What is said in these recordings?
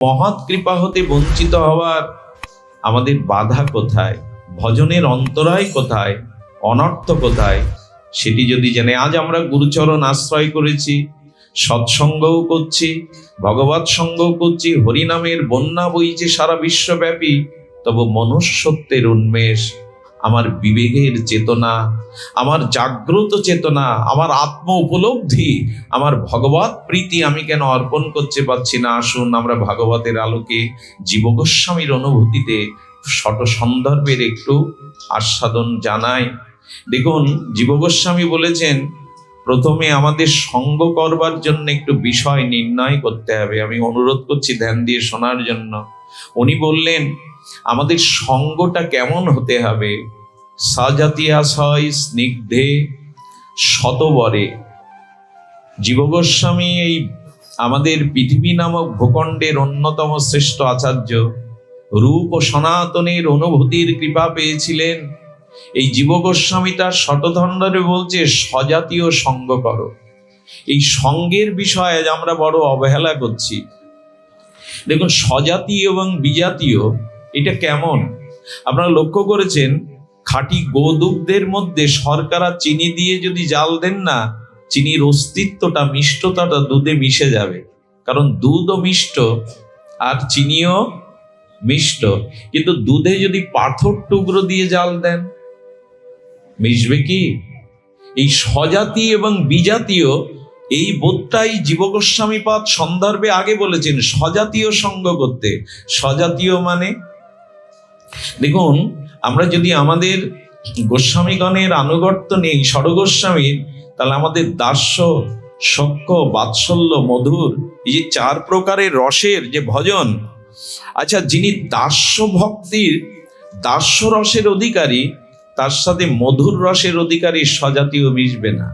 মহৎ কৃপা হতে বঞ্চিত হওয়ার আমাদের বাধা কোথায়, ভজনের অন্তরায় কোথায়, অনর্থ কোথায়, সেটি যদি জেনে আজ আমরা গুরুচরণ আশ্রয় করেছি, সৎসঙ্গও করছি, ভগবৎ সঙ্গও করছি, হরিনামের বন্যা বইছে সারা বিশ্বব্যাপী, তবু মনুষ্যত্বের উন্মেষ, আমার বিবেকের চেতনা, আমার জাগ্রত চেতনা, আমার আত্ম উপলব্ধি, আমার ভগবৎ প্রীতি আমি কেন অর্পণ করতে পারছি না? আসুন আমরা ভাগবতের আলোকে জীব গোস্বামীর অনুভূতিতে শত সন্দর্ভের একটু আস্বাদন জানাই। দেখুন, জীব গোস্বামী বলেছেন প্রথমে আমাদের সঙ্গ করবার জন্য একটু বিষয় নির্ণয় করতে হবে। আমি অনুরোধ করছি ধ্যান দিয়ে শোনার জন্য। উনি বললেন আমাদের সঙ্গটা কেমন হতে হবে? সাজাতিয়াশয় স্নিগ্ধে শতবরে। জীব গোস্বামী এই আমাদের পৃথিবী নামক ভূখণ্ডের অন্যতম শ্রেষ্ঠ আচার্য, রূপ ও সনাতনের অনুভূতির কৃপা পেয়েছিলেন। এই জীব গোস্বামী তার শতধণ্ডরে বলছে স্বজাতীয় সঙ্গ করো। এই সঙ্গের বিষয়ে আমরা বড় অবহেলা করছি। দেখুন, স্বজাতীয় এবং বিজাতীয় এটা কেমন আপনারা লক্ষ্য করেছেন? খাঁটি গোদুগ্ধের মধ্যে শর্করা চিনি দিয়ে যদি জাল দেন না, চিনির অস্তিত্বটা, মিষ্টতাটা দুধে মিশে যাবে। কারণ দুধও মিষ্ট আর চিনিও মিষ্ট। কিন্তু দুধে যদি পাথর টুকরো দিয়ে জাল দেন, মিশবে কি? এই স্বজাতীয় এবং বিজাতীয় এই বোধটাই জীব গোস্বামীপাদ সন্দর্ভে আগে বলেছেন স্বজাতীয় সঙ্গ করতে। স্বজাতীয় মানে দেখুন, আমরা যদি আমাদের গোস্বামীগণের আনুগত্য নেই ষড়গোস্বামীর, তাহলে আমাদের দাস্য, সখ্য, বাৎসল্য, মধুর, এই যে চার প্রকারের রসের যে ভজন, আচ্ছা, যিনি দাস্য ভক্তির দাস্য রসের অধিকারী, তার সাথে মধুর রসের অধিকারী স্বজাতীয় মিশবে না।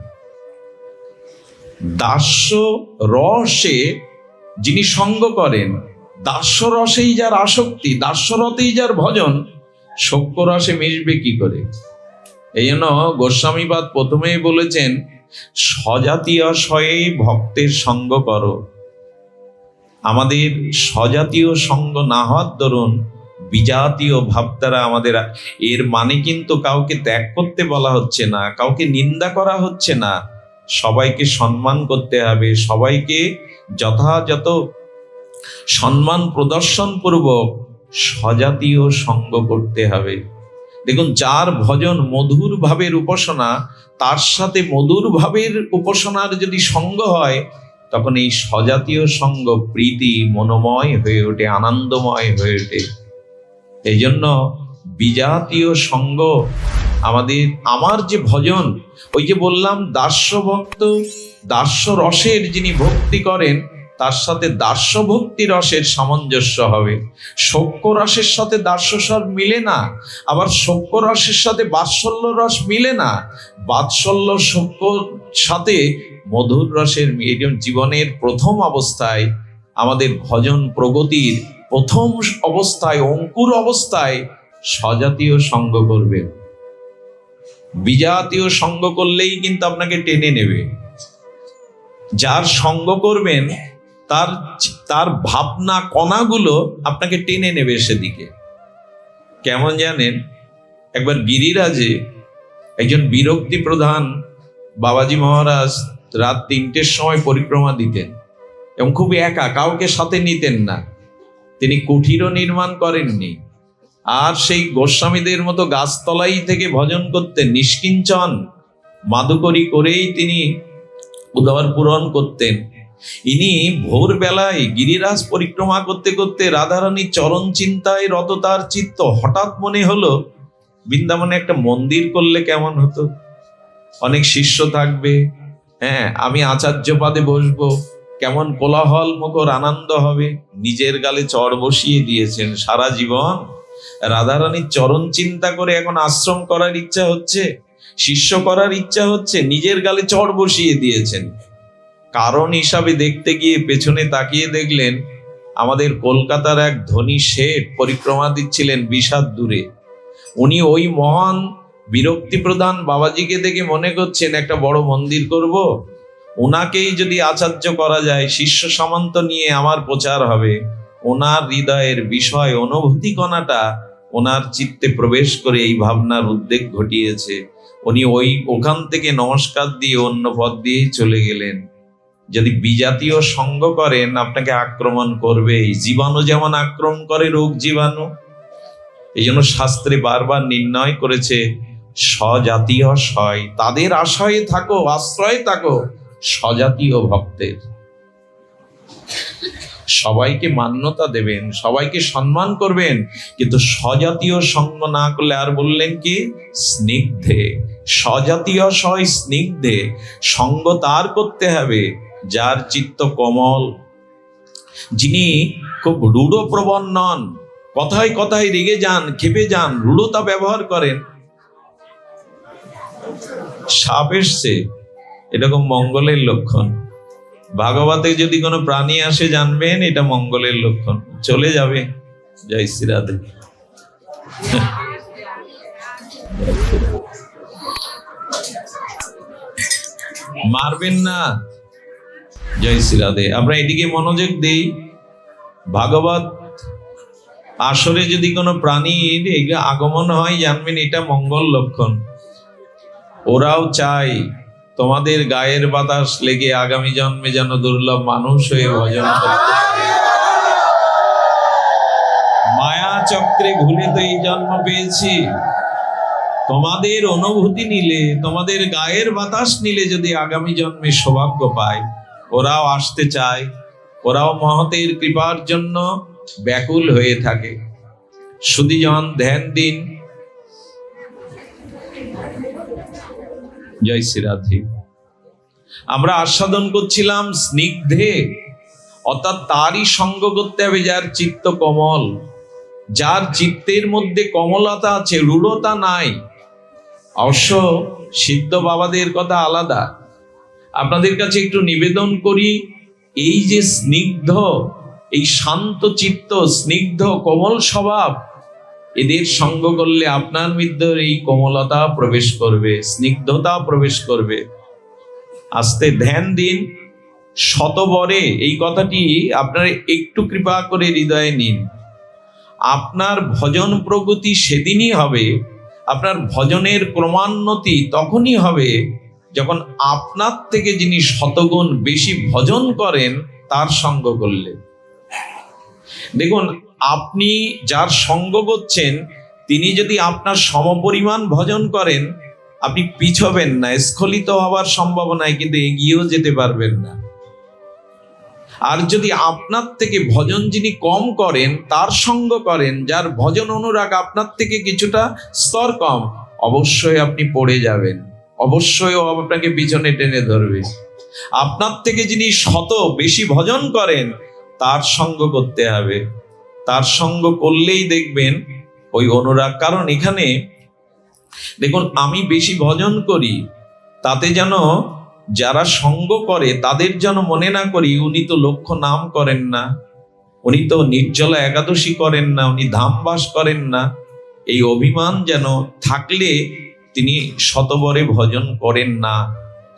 দাস্য রসে যিনি সঙ্গ করেন, দাস্য রসেই যার আসক্তি, দাস্য রসেই যার ভজন, সখ্য রসে মিশবে কি করে? এই জন্য গোস্বামীপাদ প্রথমেই বলেছেন স্বজাতীয় স্বয়ে ভক্তের সঙ্গ করো। আমাদের স্বজাতীয় সঙ্গ না হওয়ার দরুন বিজাতীয় ভাব দ্বারা আমাদের, এর মানে কিন্তু কাউকে ত্যাগ করতে বলা হচ্ছে না, কাউকে নিন্দা করা হচ্ছে না। সবাইকে সম্মান করতে হবে, সবাইকে যথাযথ সম্মান প্রদর্শন পূর্বক স্বজাতীয় সঙ্গ করতে হবে। দেখুন, যার ভজন মধুর ভাবের উপাসনা, তার সাথে মধুর ভাবের উপাসনার যদি সঙ্গ হয়, তখন এই স্বজাতীয় সঙ্গ প্রীতি মনোময় হয়ে ওঠে, আনন্দময় হয়ে ওঠে। এই জন্য বিজাতীয় সঙ্গ আমার যে ভজন, ওই যে বললাম দাস্য ভক্ত, দাস্য রসের যিনি ভক্তি করেন, তার সাথে দাস্য ভক্তি রসের সামঞ্জস্য হবে। সখ্য রসের সাথে দাস্য রস মিলে না, আবার সখ্য রসের সাথে বাৎসল্য রস মিলে না, বাৎসল্য সখ্যর সাথে মধুর রসের জীবনের প্রথম অবস্থায়, আমাদের ভজন প্রগতির প্রথম অবস্থায়, অঙ্কুর অবস্থায় স্বজাতীয় সঙ্গ করবেন। বিজাতীয় সঙ্গ করলেই কিন্তু আপনাকে টেনে নেবে। যার সঙ্গ করবেন তার ভাবনা কণাগুলো আপনাকে টেনে নেবে সেদিকে। কেমন জানেন? একবার গিরিরাজে একজন বিরক্তি প্রধান বাবাজি মহারাজ রাত 3টের সময় পরিক্রমা দিতেন এবং খুব একা, কাউকে সাথে নিতেন না। তিনি কুঠিরও নির্মাণ করেননি, আর সেই গোস্বামীদের মতো গাছতলাই থেকে ভজন করতেন, নিষ্কিঞ্চন মাদুকরি করেই তিনি উদর পূরণ করতেন। ইনি ভোরবেলায় গিরিরাজ পরিক্রমা করতে করতে রাধারানীর চরণ চিন্তায় রত তার চিত্ত, হঠাৎ মনে হলো বৃন্দাবনে একটা মন্দির করলে কেমন হতো, অনেক শিষ্য থাকবে, হ্যাঁ, আমি আচার্য পাদে বসবো, কেমন কোলাহল মুখর আনন্দ হবে। নিজের গালে চড় বসিয়ে দিয়েছেন। সারা জীবন রাধারানীর চরণ চিন্তা করে এখন আশ্রম করার ইচ্ছা হচ্ছে, শিষ্য করার ইচ্ছা হচ্ছে, নিজের গালে চড় বসিয়ে দিয়েছেন। কারণ হিসাবে দেখতে গিয়ে পেছনে তাকিয়ে দেখলেন আমাদের কলকাতার এক ধনী শেঠ পরিক্রমা দিচ্ছিলেন বিষাদ দূরে। উনি ওই মহান বিরক্তি প্রধান বাবাজিকে দেখে মনে করছেন একটা বড় মন্দির করব, ওনাকেই যদি আচার্য করা যায়, শিষ্য সামন্ত নিয়ে আমার প্রচার হবে, ওনার হৃদয়ের বিষয় অনুভূতি কণাটা ওনার চিত্তে প্রবেশ করে এই ভাবনার উদ্বেগ ঘটিয়েছে। উনি ওখান থেকে নমস্কার দিয়ে অন্য পথ দিয়েই চলে গেলেন। যদি বিজাতীয় সঙ্গ করেন আপনাকে আক্রমণ করবেই। জীবাণু যেমন আক্রমণ করে, রোগ জীবাণু। এই জন্য শাস্ত্রে বারবার নির্ণয় করেছে স্বজাতীয় সয়, তাদের আশয়ে থাকো, আশ্রয়ে থাকো স্বজাতীয় ভক্তের। সবাইকে মান্যতা দেবেন, সবাইকে সম্মান করবেন, কিন্তু স্বজাতীয় সঙ্গ না করলে, আর বললেন কি স্নিগ্ধে, স্বজাতীয় সয় স্নিগ্ধে। সঙ্গ তার করতে হবে যার চিত্ত কোমল, যিনি খুব রূঢ় প্রবণ নন, কথায় কথায় রেগে যান, ক্ষেপে যান, রূঢ়তা ব্যবহার করেন। সাপ এসছে, এরকম মঙ্গলের লক্ষণ। ভাগবতে যদি কোনো প্রাণী আসে জানবেন এটা মঙ্গলের লক্ষণ, চলে যাবে। জয় শ্রী রাধে। মারবেন না। জয় শ্রী রাধে। আমরা এদিকে মনোযোগ দেই। ভাগবত আসরে যদি কোনো প্রাণীর আগমন হয় জানবেন এটা মঙ্গল লক্ষণ। ওরাও চাই তোমাদের গায়ের বাতাস লেগে আগামী জন্মে যেন দুর্লভ মানুষ হয়ে ভজন করতে। মায়া চক্রে ঘুরে তো এই জন্ম পেয়েছি। তোমাদের অনুভূতি নিলে, তোমাদের গায়ের বাতাস নিলে যদি আগামী জন্মে সৌভাগ্য পায়, ওরাও আসতে চায়, ওরাও মহতের কৃপার জন্য ব্যাকুল হয়ে থাকে। সুধীজন ধ্যান দিন। জয় শ্রী রাধে। আমরা আস্বাদন করছিলাম স্নিগ্ধে, অর্থাৎ তারই সঙ্গ করতে হবে যার চিত্ত কোমল, যার চিত্তের মধ্যে কমলতা আছে, রূঢ়তা নাই। অবশ্য সিদ্ধ বাবাদের কথা আলাদা। আপনাদের কাছে একটু নিবেদন করি, এই যে স্নিগ্ধ, এই শান্ত চিত্ত, স্নিগ্ধ কোমল স্বভাব, এদের সঙ্গ করলে আপনার মধ্যে এই কোমলতা প্রবেশ করবে, স্নিগ্ধতা প্রবেশ করবে। আস্তে ধ্যান দিন। শতবরে এই কথাটি আপনারা একটু কৃপা করে হৃদয়ে নিন। আপনার ভজন প্রগতি সেদিনই হবে, আপনার ভজনের ক্রমান্নতি তখনই হবে যখন আপনার থেকে যিনি শতগুণ বেশি ভজন করেন তার সঙ্গ করলে। দেখুন, আপনি যার সঙ্গ করছেন তিনি যদি আপনার সমপরিমাণ ভজন করেন, আপনি পিছবেন না, স্খলিত হওয়ার সম্ভাবনায়, কিন্তু এগিয়েও যেতে পারবেন না। আর যদি আপনার থেকে ভজন যিনি কম করেন তার সঙ্গ করেন, যার ভজন অনুরাগ আপনার থেকে কিছুটা স্তর কম, অবশ্যই আপনি পড়ে যাবেন, অবশ্যই আপনাকে পিছনে টেনে ধরবে। আপনার থেকে যিনি শত বেশি ভজন করেন তার সঙ্গ করতে হবে। তার সঙ্গ করলেই দেখবেন ওই অনুরাগ। কারণ এখানে দেখুন, আমি বেশি ভজন করি তাতে যেন যারা সঙ্গ করে তাদের যেন মনে না করি উনি তো লক্ষ্য নাম করেন না, উনি তো নির্জলা একাদশী করেন না, উনি ধামবাস করেন না। এই অভিমান যেন থাকলে তিনি শতবরে ভজন করেন না।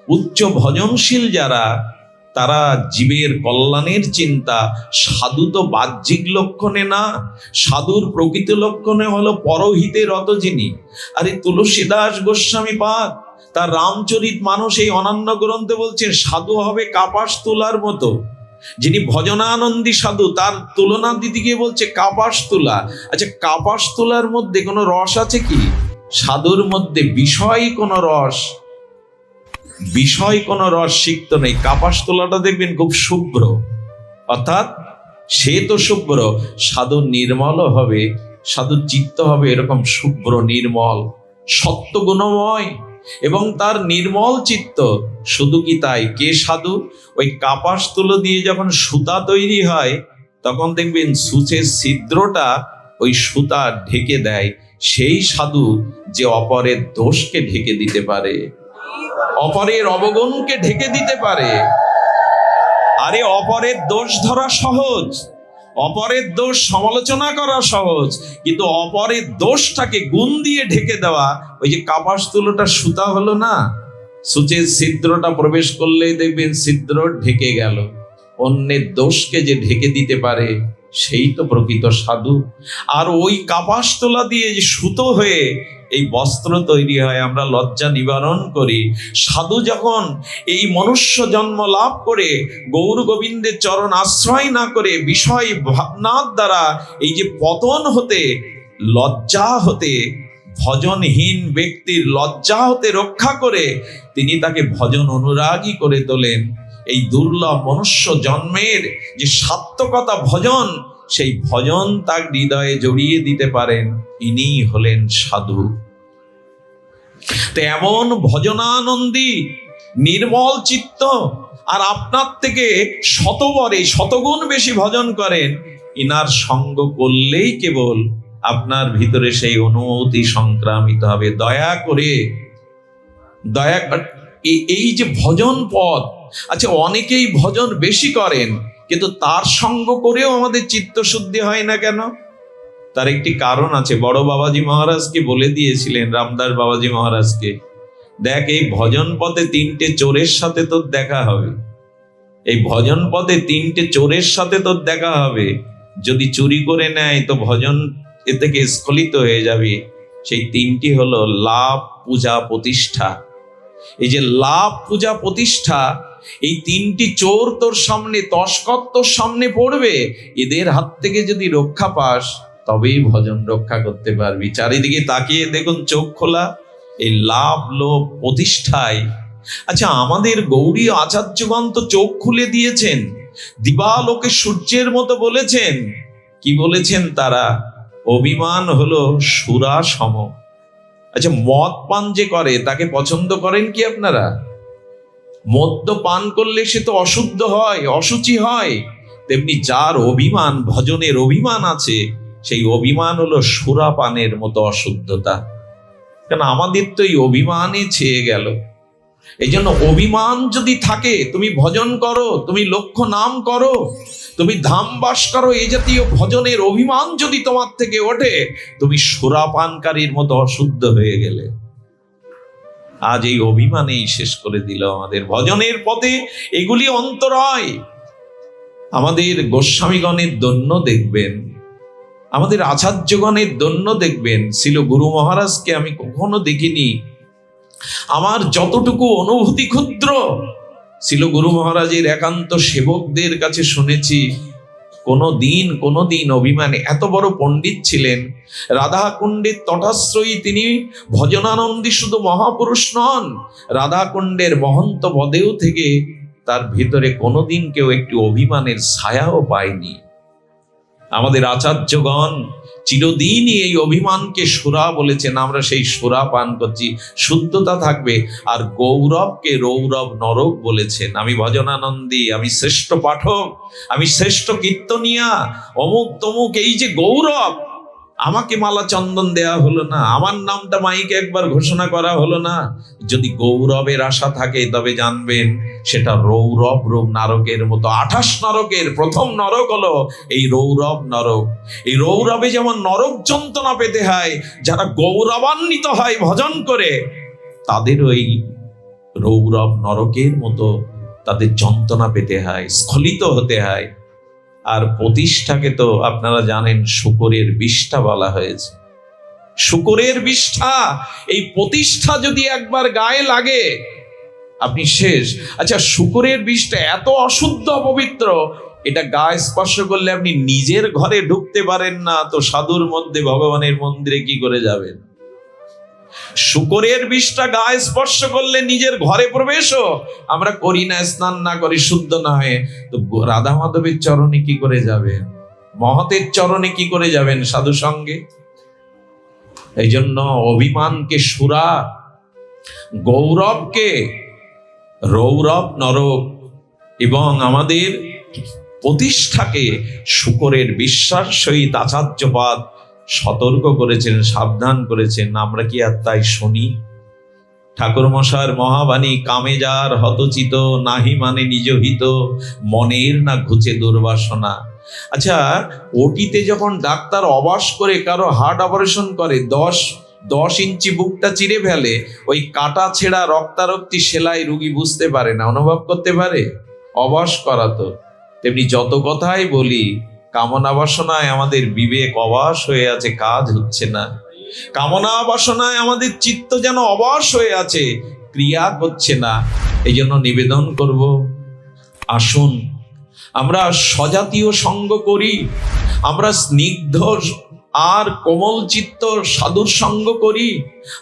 উচ্চ ভজনশীল যারা, তারা জীবের কল্যাণের চিন্তা। সাধু তো বাহ্যিক লক্ষণে না, সাধুর প্রকৃত লক্ষণে হলো পরহিতে রত যিনি। আরে তুলসীদাস গোস্বামী পাদ তার রামচরিত মানস এই অনন্য গ্রন্থে বলছেন সাধু হবে কাপাস তুলার মতো। যিনি ভজনানন্দী সাধু তার তুলনা দিতে গিয়ে বলছে কাপাস তুলা। আচ্ছা, কাপাস তুলার মধ্যে কোনো রস আছে কি? সাধুর মধ্যে বিষয় কোনো রস সিক্ত নেই। কাপাস তোলাটা দেখবেন খুব শুভ্র, অর্থাৎ সে তো শুভ্র, সাধু নির্মল হবে, সাধু চিত্ত হবে এরকম শুভ্র নির্মল সত্য গুণময় এবং তার নির্মল চিত্ত। শুধু কি তাই, কে সাধু? ওই কাপাস তুলো দিয়ে যখন সুতা তৈরি হয় তখন দেখবেন সূচের ছিদ্রটা ওই সুতা ঢেকে দেয়। সেই সাধু যে অপরের দোষকে ঢেকে দিতে পারে, অপরের অবগুণকে ঢেকে দিতে পারে। আরে অপরের দোষ ধরা সহজ, অপরের দোষ সমালোচনা করা সহজ, কিন্তু অপরের দোষটাকে গুণ দিয়ে ঢেকে দেওয়া, ওই যে কাপাস তুলোটা সুতা হলো না, সূচের ছিদ্রটা প্রবেশ করলেই দেখবেন ছিদ্র ঢেকে গেল। অন্যের দোষকে যে ঢেকে দিতে পারে সেই তো প্রকৃত সাধু। আর ওই কাপাসতোলা দিয়ে যে সুতো হয়ে এই বস্ত্র তৈরি হয়, আমরা লজ্জা নিবারণ করি। সাধু যখন এই মনুষ্য জন্ম লাভ করে গৌর গোবিন্দের চরণ আশ্রয় না করে বিষয় ভাবনার দ্বারা এই যে পতন হতে, লজ্জা হতে, ভজনহীন ব্যক্তির লজ্জা হতে রক্ষা করে তিনি তাকে ভজন অনুরাগী করে তোলেন। এই দুর্লভ মনুষ্য জন্মের যে সার্থকতা ভজন, সেই ভজন তার হৃদয়ে জড়িয়ে দিতে পারেন, ইনিই হলেন সাধু। তো এমন ভজনানন্দী নির্মল চিত্ত, আর আপনার থেকে শতবরে শতগুণ বেশি ভজন করেন, ইনার সঙ্গ করলেই কেবল আপনার ভিতরে সেই অনুভূতি সংক্রামিত হবে। দয়া করে এই যে ভজন পথ, আচ্ছা অনেকেই ভজন বেশি করেন, কিন্তু তার সঙ্গ করেও আমাদের চিত্তশুদ্ধি হয় না কেন? তার একটি কারণ আছে। বড় বাবাজি মহারাজকে বলে দিয়েছিলেন, রামদাস বাবাজি মহারাজকে, দেখ এই ভজন পথে 3টে চোরের সাথে তোর দেখা হবে, এই ভজন পথে 3টে চোরের সাথে তোর দেখা হবে। যদি চুরি করে নেয় তো ভজন এ থেকে স্খলিত হয়ে যাবে। সেই 3টি হলো লাভ, পূজা, প্রতিষ্ঠা। এই যে লাভ, পূজা, প্রতিষ্ঠা, এই 3টি চোর তোর সামনে, তস্কর তোর সামনে পড়বে। এদের হাত থেকে যদি রক্ষা পাস তবেই ভজন রক্ষা করতে পারবি। চারিদিকে তাকিয়ে দেখুন, চোখ খোলা, এই লাভ, লোভ, প্রতিষ্ঠায়। আচ্ছা আমাদের গৌরী আচার্যগণ তো চোখ খুলে দিয়েছেন, দিবালোকে সূর্যের মতো বলেছেন। কি বলেছেন তারা? অভিমান হলো সুরা সম। আচ্ছা মদ পান যে করে তাকে পছন্দ করেন কি আপনারা? মদ্য পান করলে সে তো অশুদ্ধ হয়, অশুচি হয়। তেমনি যার অভিমান, ভজনের অভিমান আছে, সেই অভিমান হলো সুরা পানের মতো অশুদ্ধতা। কেন আমাদের তো এই অভিমানে ছেয়ে গেল। এই জন্য অভিমান যদি থাকে, তুমি ভজন করো, তুমি লক্ষ্য নাম করো, তুমি ধাম বাস করো, এই জাতীয় ভজনের অভিমান যদি তোমার থেকে ওঠে, তুমি সুরাপানকারীর মতো অশুদ্ধ হয়ে গেলে। আজ এই অভিমানেই শেষ করে দিল আমাদের ভজনের পথে। এগুলি অন্তরায়। আমাদের গোস্বামীগণের দন্য দেখবেন, আমাদের আচার্যগণের দন্য দেখবেন। ছিল গুরু মহারাজকে আমি কখনো দেখিনি, আমার যতটুকু অনুভূতি ক্ষুদ্র, ছিল গুরু মহারাজের একান্ত সেবকদের কাছে শুনেছি। কোনোদিন অভিমানে, এত বড় পণ্ডিত ছিলেন, রাধাকুণ্ডের তটাশ্রয়ী তিনি, ভজনানন্দী শুধু মহাপুরুষ নন, রাধাকুণ্ডের মহন্ত পদেও থেকে তার ভিতরে কোনোদিন কেউ একটি অভিমানের ছায়াও পায়নি। আমাদের আচার্যগণ চিরদিনই এই অভিমানকে সুরা বলেছেন, আমরা সেই সুরা পান করছি, শুদ্ধতা থাকবে। আর গৌরবকে রৌরব নরক বলেছেন। আমি ভজনানন্দী, আমি শ্রেষ্ঠ পাঠক, আমি শ্রেষ্ঠ কীর্তনিয়া, অমুক তমুক, এই যে গৌরব, আমাকে মালা চন্দন দেয়া হলো না, আমার নামটা মাইকে একবার ঘোষণা করা হলো না। যদি গৌরবের আশা থাকে তবে জানবেন সেটা রৌরব রূপ নারকের মতো। 28 নরকের প্রথম নরক হলো এই রৌরব নরক। এই রৌরবে যেমন নরক যন্ত্রণা পেতে হয়, যারা গৌরবান্বিত হয় ভজন করে, তাদের ওই রৌরব নরকের মতো তাদের যন্ত্রণা পেতে হয়, স্খলিত হতে হয়। আর প্রতিষ্ঠাকে তো আপনারা জানেন শূকরের বিষ্ঠা বলা হয়েছে। শূকরের বিষ্ঠা, এই প্রতিষ্ঠা যদি একবার গায়ে লাগে আপনি শেষ। আচ্ছা শূকরের বিষ্ঠা এত অশুদ্ধ অপবিত্র, এটা গায়ে স্পর্শ করলে আপনি নিজের ঘরে ঢুকতে পারেন না, তো সাধুর মধ্যে ভগবানের মন্দিরে কি করে যাবেন? শূকরের বিষটা গায়ে স্পর্শ করলে নিজের ঘরে প্রবেশও আমরা করি না, স্নান না করি শুদ্ধ না হয়ে, তো রাধা মাধবের চরণে কি করে যাবেন? মহতের চরণে কি করে যাবেন সাধু সঙ্গে? এই জন্য অভিমানকে সুরা, গৌরবকে রৌরব নরক, এবং আমাদের প্রতিষ্ঠাকে শূকরের বিশ্বাস সহিত আচার্যপাদ সতর্ক করেছেন, সাবধান করেছেন। আমরা কি আর তাই শুনি? ঠাকুর মশার মহাবাণী, কামে যার হতচিত, নাহি মানে নিজ হিত, মনের না ঘুচে দুর্বাসনা। আচ্ছা ওটিতে যখন ডাক্তার অবাস করে কারো হার্ট অপারেশন করে, 10 ইঞ্চি বুকটা চিরে ফেলে, ওই কাটা ছেঁড়া রক্তারক্তি সেলাই রুগী বুঝতে পারে না, অনুভব করতে পারে, অবাস করাতো। তেমনি যত কথাই বলি, কামনা বাসনায় আমাদের বিবেক অবশ হয়ে আছে, কাজ হচ্ছে না। কামনা বাসনায় আমাদের চিত্ত যেন অবশ হয়ে আছে, ক্রিয়া করছে না। এই জন্য নিবেদন করব, আসুন আমরা সজাতীয় সঙ্গ করি, আমরা স্নিগ্ধ আর কোমল চিত্ত সাধুর সঙ্গ করি,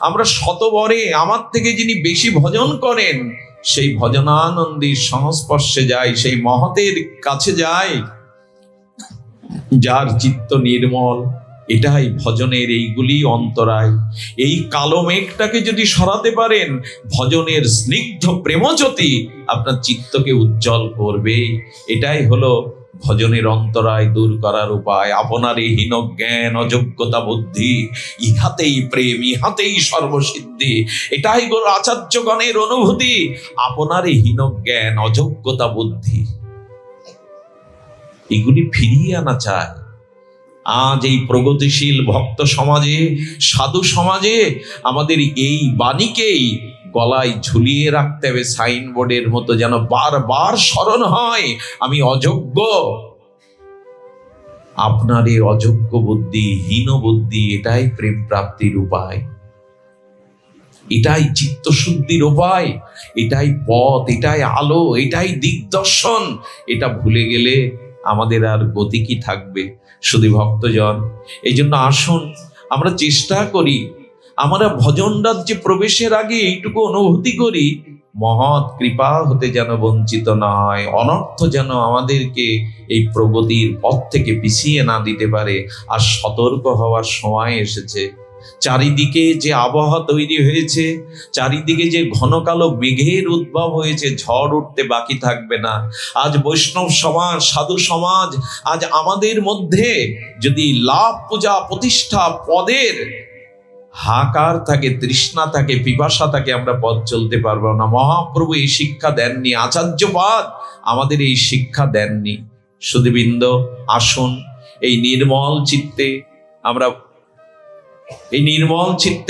আমরা শতবরে আমার থেকে যিনি বেশি ভজন করেন সেই ভজনানন্দীর সংস্পর্শে যাই, সেই মহতের কাছে যাই যার চিত্ত নির্মল। এটাই ভজনের, এইগুলি অন্তরায়। এই কালো মেঘটাকে যদি সরাতে পারেন, ভজনের স্নিগ্ধ প্রেমজ্যোতি আপনার চিত্তকে উজ্জ্বল করবে। এটাই হলো ভজনের অন্তরায় দূর করার উপায়। আপনার এই হীন জ্ঞান অযোগ্যতা বুদ্ধি, ইহাতেই প্রেম, ইহাতেই সর্বসিদ্ধি। এটাই গুরু আচার্যগণের অনুভূতি। আপনার এই হীন জ্ঞান অযোগ্যতা বুদ্ধি এগুলি ফিরিয়ে আনা চায়। আজ এই প্রগতিশীল ভক্ত সমাজে, সাধু সমাজে আমাদের এই বাণীকেই গলায় ঝুলিয়ে রাখতে হবে সাইনবোর্ডের মতো, যেন বারবার স্মরণ হয় আমি অযোগ্য। আপনার এই অযোগ্য বুদ্ধি, হীন বুদ্ধি, এটাই প্রেম প্রাপ্তির উপায়, এটাই চিত্তশুদ্ধির উপায়, এটাই পথ, এটাই আলো, এটাই দিগদর্শন। এটা ভুলে গেলে আমাদের আর গতি কি থাকবে? শুধু ভক্তজন, এই জন্য আসুন আমরা চেষ্টা করি, আমরা ভজন রাজ্যে প্রবেশের আগে এইটুকু অনুভূতি করি, মহৎ কৃপা হতে যেন বঞ্চিত না হয়, অনর্থ যেন আমাদেরকে এই প্রগতির পথ থেকে পিছিয়ে না দিতে পারে। আর সতর্ক হওয়ার সময় এসেছে। চারিদিকে যে আবহাওয়া তৈরি হয়েছে, চারিদিকে যে ঘন কালো মেঘের উদ্ভব হয়েছে, ঝড় উঠতে বাকি থাকবে না। আজ বৈষ্ণব সমাজ, সাধু সমাজ, আজ আমাদের মধ্যে যদি লাভ, পূজা, প্রতিষ্ঠা, পদের হাকার থাকে, তৃষ্ণা থাকে, পিপাসা থাকে, আমরা পথ চলতে পারবো না। মহাপ্রভু এই শিক্ষা দেননি, আচার্যপাদ আমাদের এই শিক্ষা দেননি। সুধীবৃন্দ, আসুন এই নির্মল চিত্তে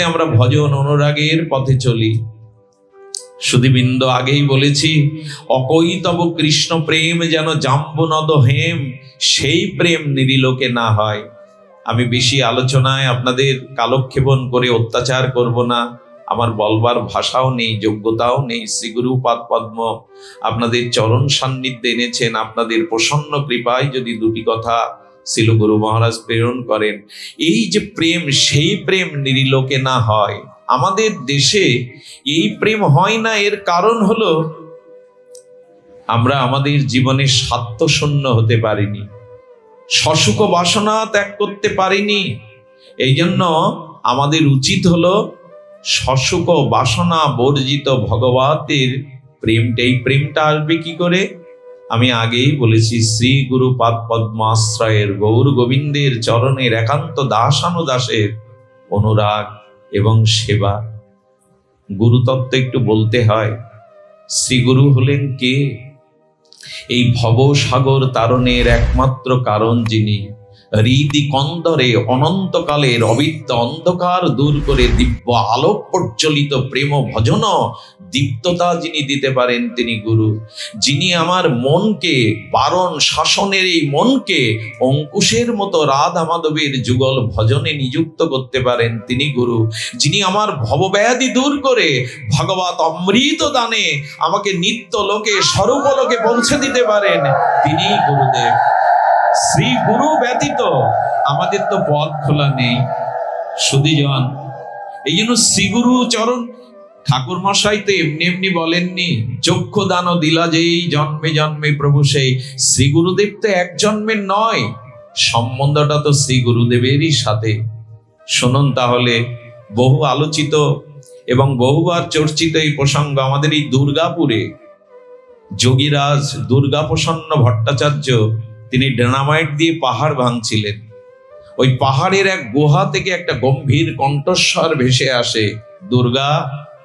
আমরা ভজন অনুরাগের পথে চলি। সুধীবৃন্দ, আগেই বলেছি, অকৈতব কৃষ্ণ প্রেম যেন জাম্বুনদ হেম, সেই প্রেম নিরিলোকে না হয়। আমি বেশি আলোচনায় আপনাদের কালক্ষেপণ করে অত্যাচার করব না, আমার বলবার ভাষাও নেই, যোগ্যতাও নেই। শ্রীগুরুপাদ পদ্ম আপনাদের চরণ সান্নিধ্যে এনেছেন, আপনাদের প্রসন্ন কৃপায় যদি দুটি কথা শিল গুরু মহারাজ প্রেরণ করেন, এই যে প্রেম, সেই প্রেম নিরিলোকে না হয়। আমাদের দেশে এই প্রেম হয় না, এর কারণ হলো আমরা আমাদের জীবনে স্বার্থশূন্য হতে পারিনি, সসুখ বাসনা ত্যাগ করতে পারিনি। এই জন্য আমাদের উচিত হলো সসুখ বাসনা বর্জিত ভগবতের প্রেমটা। এই প্রেমটা আসবে কি করে? আমি আগেই বলেছি, শ্রী গুরুপাদ পদ্ম আশ্রয়ের গৌর গোবিন্দের চরণের একান্ত দাসানুদাসের অনুরাগ এবং সেবা। গুরুতত্ত্ব একটু বলতে হয়। শ্রীগুরু হলেন কে? এই ভবসাগর তারণের একমাত্র কারণ যিনি, হৃদি কন্দরে অনন্তকালের অবিদ্য অন্ধকার দূর করে দিব্য আলোক প্রজ্বলিত প্রেম ভজন দীপ্ততা যিনি দিতে পারেন, তিনি গুরু। যিনি আমার মনকে, বারণ শাসনের এই মনকে অঙ্কুশের মতো রাধা মাধবের যুগল ভজনে নিযুক্ত করতে পারেন, তিনি গুরু। যিনি আমার ভবব্যাধি দূর করে ভগবত অমৃত দানে আমাকে নিত্য লোকে, স্বরূপলোকে পৌঁছে দিতে পারেন, তিনি গুরুদেব। শ্রী গুরু ব্যতীত আমাদের তো পথ খোলা নেই। সুধীজন, এই জন্য শ্রীগুরু চরণ ঠাকুর মশাই তো এমনি এমনি বলেননি, চক্ষু দান দিলা যেই জন্মে জন্মে প্রভু সেই। শ্রী গুরুদেব তো এক জন্মের নয়, সম্বন্ধটা তো শ্রী গুরুদেবেরই সাথে। শুনুন তাহলে, বহু আলোচিত এবং বহুবার চর্চিত এই প্রসঙ্গ আমাদের এই দুর্গাপুরে যোগীরাজ দুর্গাপ্রসন্ন ভট্টাচার্য, তিনি ডায়নামাইট দিয়ে পাহাড় ভাঙছিলেন। ওই পাহাড়ের এক গুহা থেকে একটা গম্ভীর কণ্ঠস্বর ভেসে আসে, দুর্গা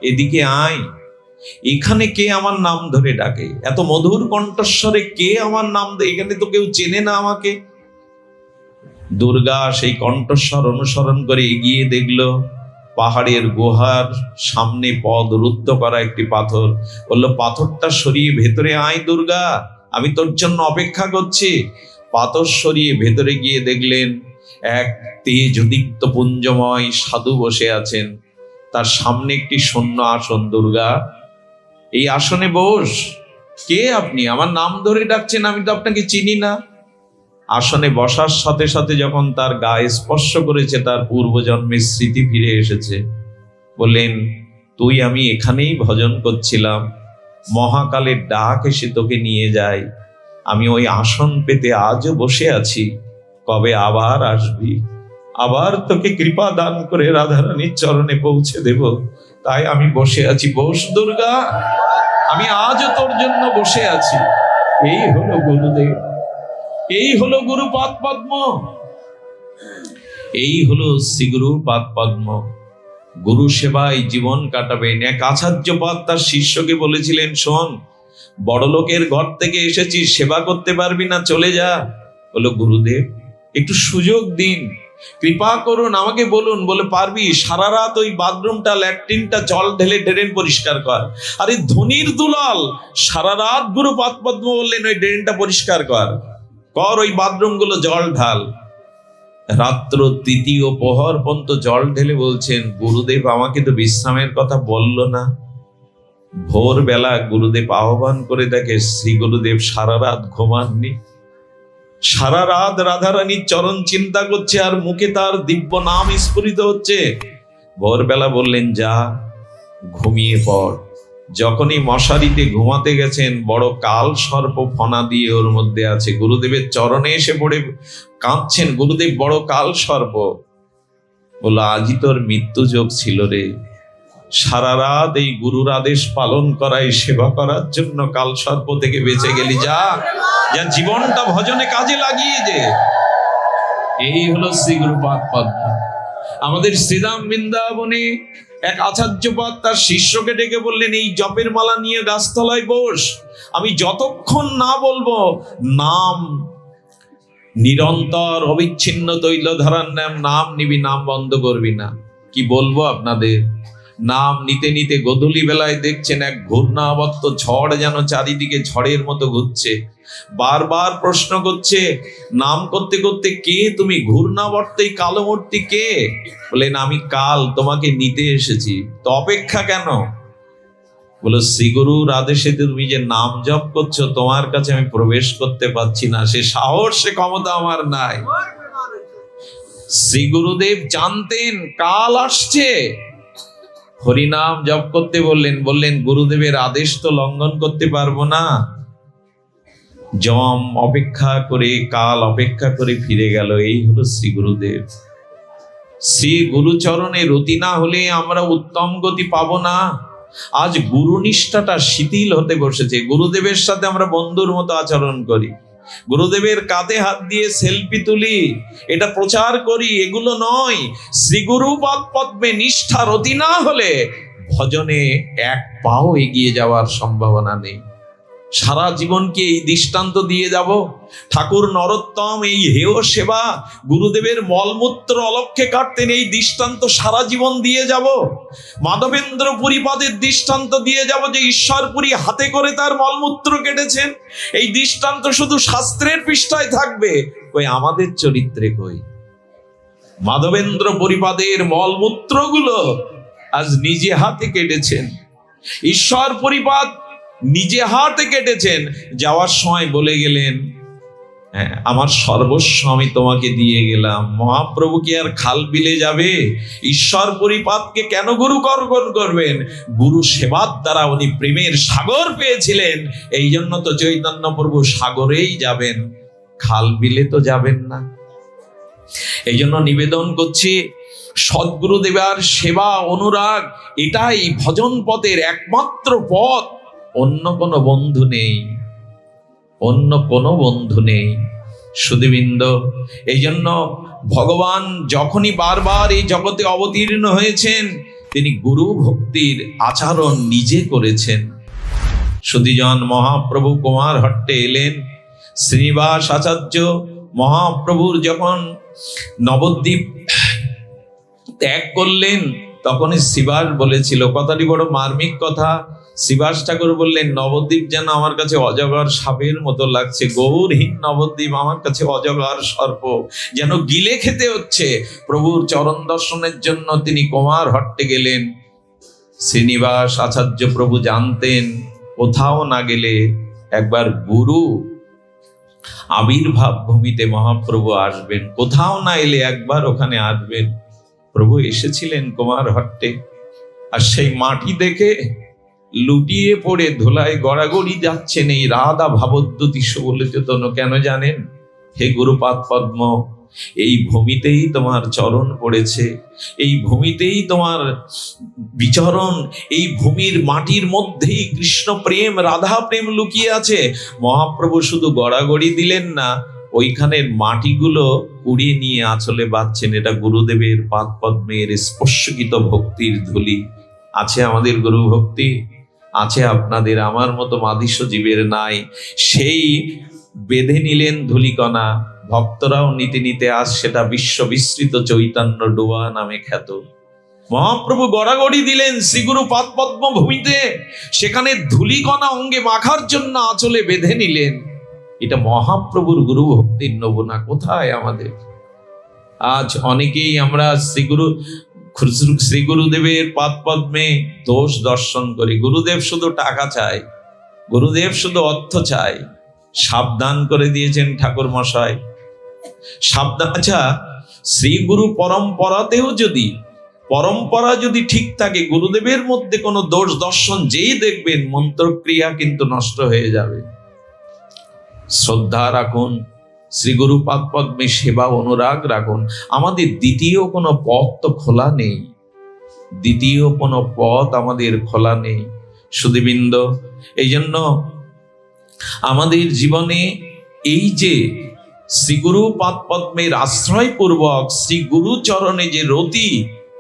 এদিকে আয়, এখানে কে আমার নাম ধরে ডাকে? এত মধুর কণ্ঠস্বরে কে আমার নাম দেয়? এখানে তো কেউ চেনে না আমাকে। দুর্গা সেই কণ্ঠস্বর অনুসরণ করে এগিয়ে দেখলো পাহাড়ের গুহার সামনে পদ রুদ্ধ করা একটি পাথর। বললো, পাথরটা সরিয়ে ভেতরে আয় দুর্গা, আমি তোর জন্য অপেক্ষা করছি। পাথর সরিয়ে ভেতরে গিয়ে দেখলেন এক তেজোদীপ্ত পুঞ্জময় সাধু বসে আছেন, তার সামনে একটি শূন্য আসন। দুর্গা, এই আসনে বস। কে আপনি? আমার নাম ধরে ডাকছেন, আমি তো আপনাকে চিনি না। আসনে বসার সাথে সাথে যখন তার গায়ে স্পর্শ করেছে, তার পূর্বজন্মের স্মৃতি ফিরে এসেছে। বললেন, তুই আমি এখানেই ভজন করছিলাম, মহাকালের ডাক এসে তোকে নিয়ে যায়, আমি ওই আসন পেতে আজও বসে আছি, কবে আবার আসবি, আবার তোকে কৃপা দান করে রাধারানীর চরণে পৌঁছে দেব, তাই আমি বসে আছি। বস দুর্গা, আমি আজও তোর জন্য বসে আছি। এই হলো গুরুদেব, এই হলো গুরুপাদ পদ্ম, এই হলো শ্রীগুরুর পাদ পদ্ম। গুরু সেবায় জীবন কাটাবেন। এক আচার্যপাদ তার শিষ্যকে বলেছিলেন, শোন, বড় লোকের ঘর থেকে এসেছিস, সেবা করতে পারবি না, চলে যা। বলো, গুরুদেব একটু সুযোগ দিন, কৃপা করুন, আমাকে বলুন। বলে, পারবি? সারা রাত ওই বাথরুমটা, ল্যাট্রিনটা জল ঢেলে ড্রেন পরিষ্কার কর। আরে ধনির দুলাল, সারা রাত গুরু পাদ পদ্ম বললেন ওই ড্রেনটা পরিষ্কার কর, ওই বাথরুম গুলো জল ঢাল। রাত্র তৃতীয় প্রহর পর্যন্ত জল ঢেলে বলছেন, গুরুদেব আমাকে তো বিশ্রামের কথা বললো না। ভোরবেলা গুরুদেব আহ্বান করে দেখে শ্রী গুরুদেব সারা রাত ঘুমাননি, সারা রাত রাধারানীর চরণ চিন্তা করছে, আর মুখে তার দিব্য নাম স্ফুরিত হচ্ছে। ভোরবেলা বললেন, যা ঘুমিয়ে পড়। যখনই মশারিতে ঘুমাতে গেছেন, বড় কাল সর্প ফনা দিয়ে ওর মধ্যে আছে। গুরুদেবের চরণে এসে পড়ে কাঁদছেন, গুরুদেব বড় কাল সর্প। বলল, আজই তোর মৃত্যু যোগ ছিল রে, সারা রাত এই গুরুর আদেশ পালন করাই সেবা করার জন্য কাল সর্প থেকে বেঁচে গেলি, যা যা জীবনটা ভজনে কাজে লাগিয়ে দে। এই হলো শ্রী গুরুপাদ পদ্ম। আমাদের শ্রীরাম বৃন্দাবনে এক আচার্যপাদ তার শিষ্যকে ডেকে বললেন, এই জপের মালা নিয়ে গাছতলায় বস, আমি যতক্ষণ না বলবো নাম নিরন্তর অবিচ্ছিন্ন তৈলধারার নাম নিবি, নাম বন্ধ করবি না। কি বলবো আপনাদের, নাম নিতে নিতে গধূলি বেলায় দেখছেন এক ঘূর্ণাবর্ত ঝড় যেন চারিদিকে ঝড়ের মতো ঘুরছে। বারবার প্রশ্ন করছে, নাম করতে করতে, কে তুমি? ঘূর্ণাবর্তে কালো মূর্তি কে? বলেন, আমি কাল, তোমাকে নিতে এসেছি। তো অপেক্ষা কেন? বলো, শ্রীগুরুর আদেশে তুমি যে নাম জপ করছো, তোমার কাছে আমি প্রবেশ করতে পারছি না, সে সাহস, সে ক্ষমতা আমার নাই। শ্রী গুরুদেব জানতেন কাল আসছে, হরিনাম জপ করতে বললেন গুরুদেবের আদেশ তো লঙ্ঘন করতে পারবো না। যম অপেক্ষা করে, কাল অপেক্ষা করে ফিরে গেল। এই হলো শ্রী গুরুদেব। শ্রী গুরুচরণে রতি না হলে আমরা উত্তম গতি পাবো না। আজ গুরু নিষ্ঠাটা শিথিল হতে বসেছে। গুরুদেবের সাথে আমরা বন্ধুর মতো আচরণ করি, গুরুদেবের কাঁধে হাত দিয়ে সেলফি তুলি, এটা প্রচার করি, এগুলো নয়। শ্রীগুরু পাদ পদ্মে নিষ্ঠা রতি না হলে ভজনে এক পাও এগিয়ে যাওয়ার সম্ভাবনা নেই। সারা জীবন কি এই দৃষ্টান্ত দিয়ে যাব? ঠাকুর নরোত্তম এই হেয় সেবা, গুরুদেবের মলমূত্র অলক্ষে কাটতেন, এই দৃষ্টান্ত সারা জীবন দিয়ে যাব? মাধবেন্দ্র পুরীপাদের দৃষ্টান্ত দিয়ে যাব যে ঈশ্বরপুরী হাতে করে তার মলমূত্র কেটেছেন, এই দৃষ্টান্ত শুধু শাস্ত্রের পৃষ্ঠায় থাকবে, কই আমাদের চরিত্রে কই? মাধবেন্দ্র পুরীপাদের মলমূত্রগুলো আজ নিজে হাতে কেটেছেন, ঈশ্বর পুরীপাদ নিজে হাতে কেটেছেন। যাওয়ার সময় বলে গেলেন, হ্যাঁ, আমার সর্বস্ব আমি তোমাকে দিয়ে গেলাম। মহাপ্রভু কি আর খাল বিলে যাবে? ঈশ্বর পরিপাতকে কেন গুরু কর্তন করবেন? গুরু সেবার দ্বারা উনি প্রেমের সাগর পেয়েছিলেন, এই জন্য তো চৈতন্য প্রভু সাগরেই যাবেন, খাল বিলে তো যাবেন না। এই জন্য নিবেদন করছি, সদ্গুরুদেবার সেবা অনুরাগ এটাই ভজন পথের একমাত্র পথ। অন্য কোনো বন্ধু নেই, অন্য কোনো বন্ধু নেই। সুধীবৃন্দ, এই জন্য ভগবান যখনই বারবার এই জগতে অবতীর্ণ হয়েছেন, তিনি গুরু ভক্তির আচরণ নিজে করেছেন। সুধীজন মহাপ্রভু কুমারহট্টে এলেন। শ্রীনিবাস আচার্য মহাপ্রভুর যখন নবদ্বীপ ত্যাগ করলেন, তখনই শিবাস বলেছিল, কথাটি বড় মার্মিক কথা। শিবাস ঠাকুর বললেন, নবদ্বীপ যেন আমার কাছে অজগর সাপের মতো লাগছে, গৌরহীন নবদ্বীপ আমার কাছে অজগর সর্প, যেন গিলে খেতে হচ্ছে। প্রভুর চরণ দর্শনের জন্য তিনি কুমারহট্টে গেলেন। শ্রীনিবাস আচার্য প্রভু জানতেন কোথাও না গেলে একবার গুরু আবির্ভাব ভূমিতে মহাপ্রভু আসবেন, কোথাও না এলে একবার ওখানে আসবেন। প্রভু এসেছিলেন কুমারহট্টে, আর সেই মাটি দেখে লুটিয়ে পড়ে ধুলায় গড়াগড়ি যাচ্ছেন এই রাধা ভাবদ্যুতি সুবলচেতন। কেন জানেন? হে গুরুপাদ পদ্ম, এই ভূমিতেই তোমার চরণ পড়েছে, এই ভূমিতেই তোমার বিচরণ, এই ভূমির মাটির মধ্যেই কৃষ্ণ প্রেম রাধা প্রেম লুকিয়ে আছে। মহাপ্রভু শুধু গড়াগড়ি দিলেন না, ওইখানের মাটিগুলো কুড়িয়ে নিয়ে আঁচলে বাঁধছেন। এটা গুরুদেবের পাদ পদ্মের স্পর্শকিত ভক্তির ধুলি। আছে আমাদের গুরু ভক্তি, আছে আপনাদের আমার মতো মাদিস্য জীবের নাই। সেই বেঁধে নিলেন ধুলিকণা, ভক্তরাও নিতে নিতে আজ সেটা বিশ্ব বিস্তৃত চৈতন্য ডোয়া নামে খ্যাত। মহাপ্রভু গড়াগড়ি দিলেন শ্রীগুরু পাদ পদ্ম ভূমিতে, সেখানে ধুলিকণা অঙ্গে মাখার জন্য আঁচলে বেঁধে নিলেন। এটা মহাপ্রভুর গুরু ভক্তির নমুনা। কোথায় আমাদের? আজ অনেকেই আমরা শ্রী গুরুদেবের পাদ পদ্মে দোষ দর্শন করি। গুরুদেব শুধু টাকা চায়, গুরুদেব শুধু অর্থ চায়। সাবধান করে দিয়েছেন ঠাকুর মশাই, সাবধান। আচ্ছা, শ্রী গুরু পরম্পরাতেও যদি পরম্পরা যদি ঠিক থাকে, গুরুদেবের মধ্যে কোনো দোষ দর্শন যেই দেখবেন, মন্ত্রক্রিয়া কিন্তু নষ্ট হয়ে যাবে। শ্রদ্ধা রাখুন, শ্রী গুরু পাদ পদ্মে সেবা অনুরাগ রাখুন। আমাদের দ্বিতীয় কোনো পথ তো খোলা নেই, দ্বিতীয় কোনো পথ আমাদের খোলা নেই সুধীবৃন্দ। এই জন্য আমাদের জীবনে এই যে শ্রীগুরু পাদ পদ্মের আশ্রয় পূর্বক শ্রী গুরু চরণে যে রতি,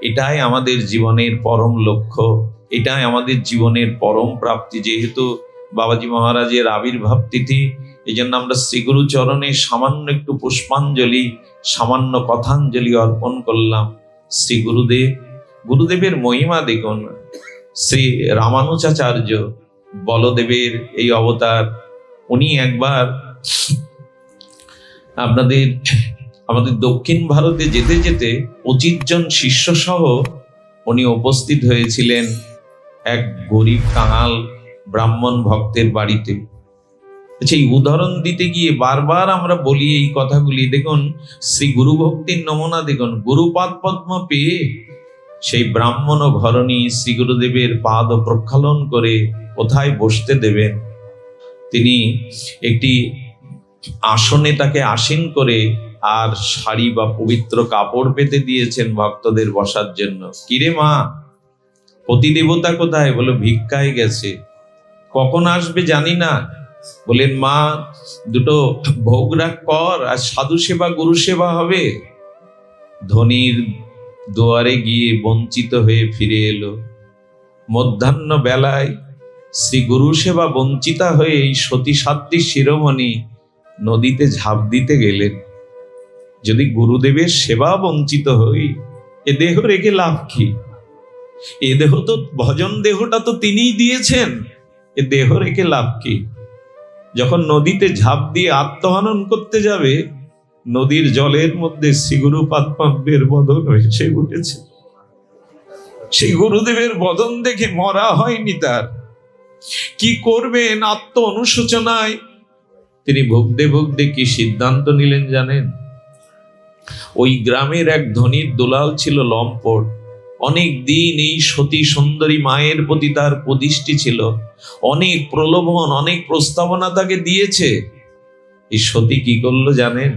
এটাই আমাদের জীবনের পরম লক্ষ্য, এটাই আমাদের জীবনের পরম প্রাপ্তি। যেহেতু বাবাজি মহারাজের আবির্ভাব তিথি, এই জন্য আমরা শ্রীগুরু চরণে সামান্য একটু পুষ্পাঞ্জলি, সামান্য কথাঞ্জলি অর্পণ করলাম। শ্রী গুরুদেবের মহিমা দেখুন। শ্রী রামানুজাচার্য বলদেবের এই অবতার, উনি একবার আমাদের দক্ষিণ ভারতে যেতে যেতে 25 জন শিষ্য সহ উনি উপস্থিত হয়েছিলেন এক গরিব কাঙাল ব্রাহ্মণ ভক্তের বাড়িতে। এই উদাহরণ দিতে গিয়ে বারবার আমরা বলি এই কথাগুলি। দেখুন, শ্রী গুরু ভক্তির নমুনা দেখুন। গুরুপাদ পদ্ম পেয়ে সেই ব্রাহ্মণ ও ঘরণী শ্রী গুরুদেবের পাদ প্রক্ষালন করে কোথায় বসতে দেবেন, তিনি একটি আসনে তাকে আসীন করে আর শাড়ি বা পবিত্র কাপড় পেতে দিয়েছেন ভক্তদের বসার জন্য। কিরে মা, পতিদেবতা কোথায়? বলে ভিক্ষায় গেছে, কখন আসবে জানি না। বলেন মা, দুটো ভোগ রাগ কর, আর সাধু সেবা গুরু সেবা হবে। ধনির দুয়ারে গিয়ে বঞ্চিত হয়ে ফিরে এলো। মধ্যাহ্ন বেলায় শ্রী গুরু সেবা বঞ্চিতা হয়ে এই সতী সাধ্বী শিরোমণি নদীতে ঝাঁপ দিতে গেলেন। যদি গুরুদেবের সেবা বঞ্চিত হই, এ দেহ রেখে লাভ কি? এ দেহ তো, ভজন দেহটা তো তিনিই দিয়েছেন, এ দেহ রেখে লাভ কি? যখন নদীতে ঝাঁপ দিয়ে আত্মহনন করতে যাবে, নদীর জলের মধ্যে শ্রীগুরু পাদ পদ্মের বদন ভেসে উঠেছে। সেই গুরুদেবের বদন দেখে মরা হয়নি তার। কি করবেন? আত্ম অনুশোচনায় তিনি ভুগতে ভুগতে কি সিদ্ধান্ত নিলেন জানেন? ওই গ্রামের এক ধনীর দুলাল ছিল লম্পট। অনেক দিন এই সতী সুন্দরী মায়ের প্রতি তার প্রদৃষ্টি ছিল, অনেক প্রলোভন, অনেক প্রস্তাবনা তাকে দিয়েছে। এই সতী কি করলো জানেন?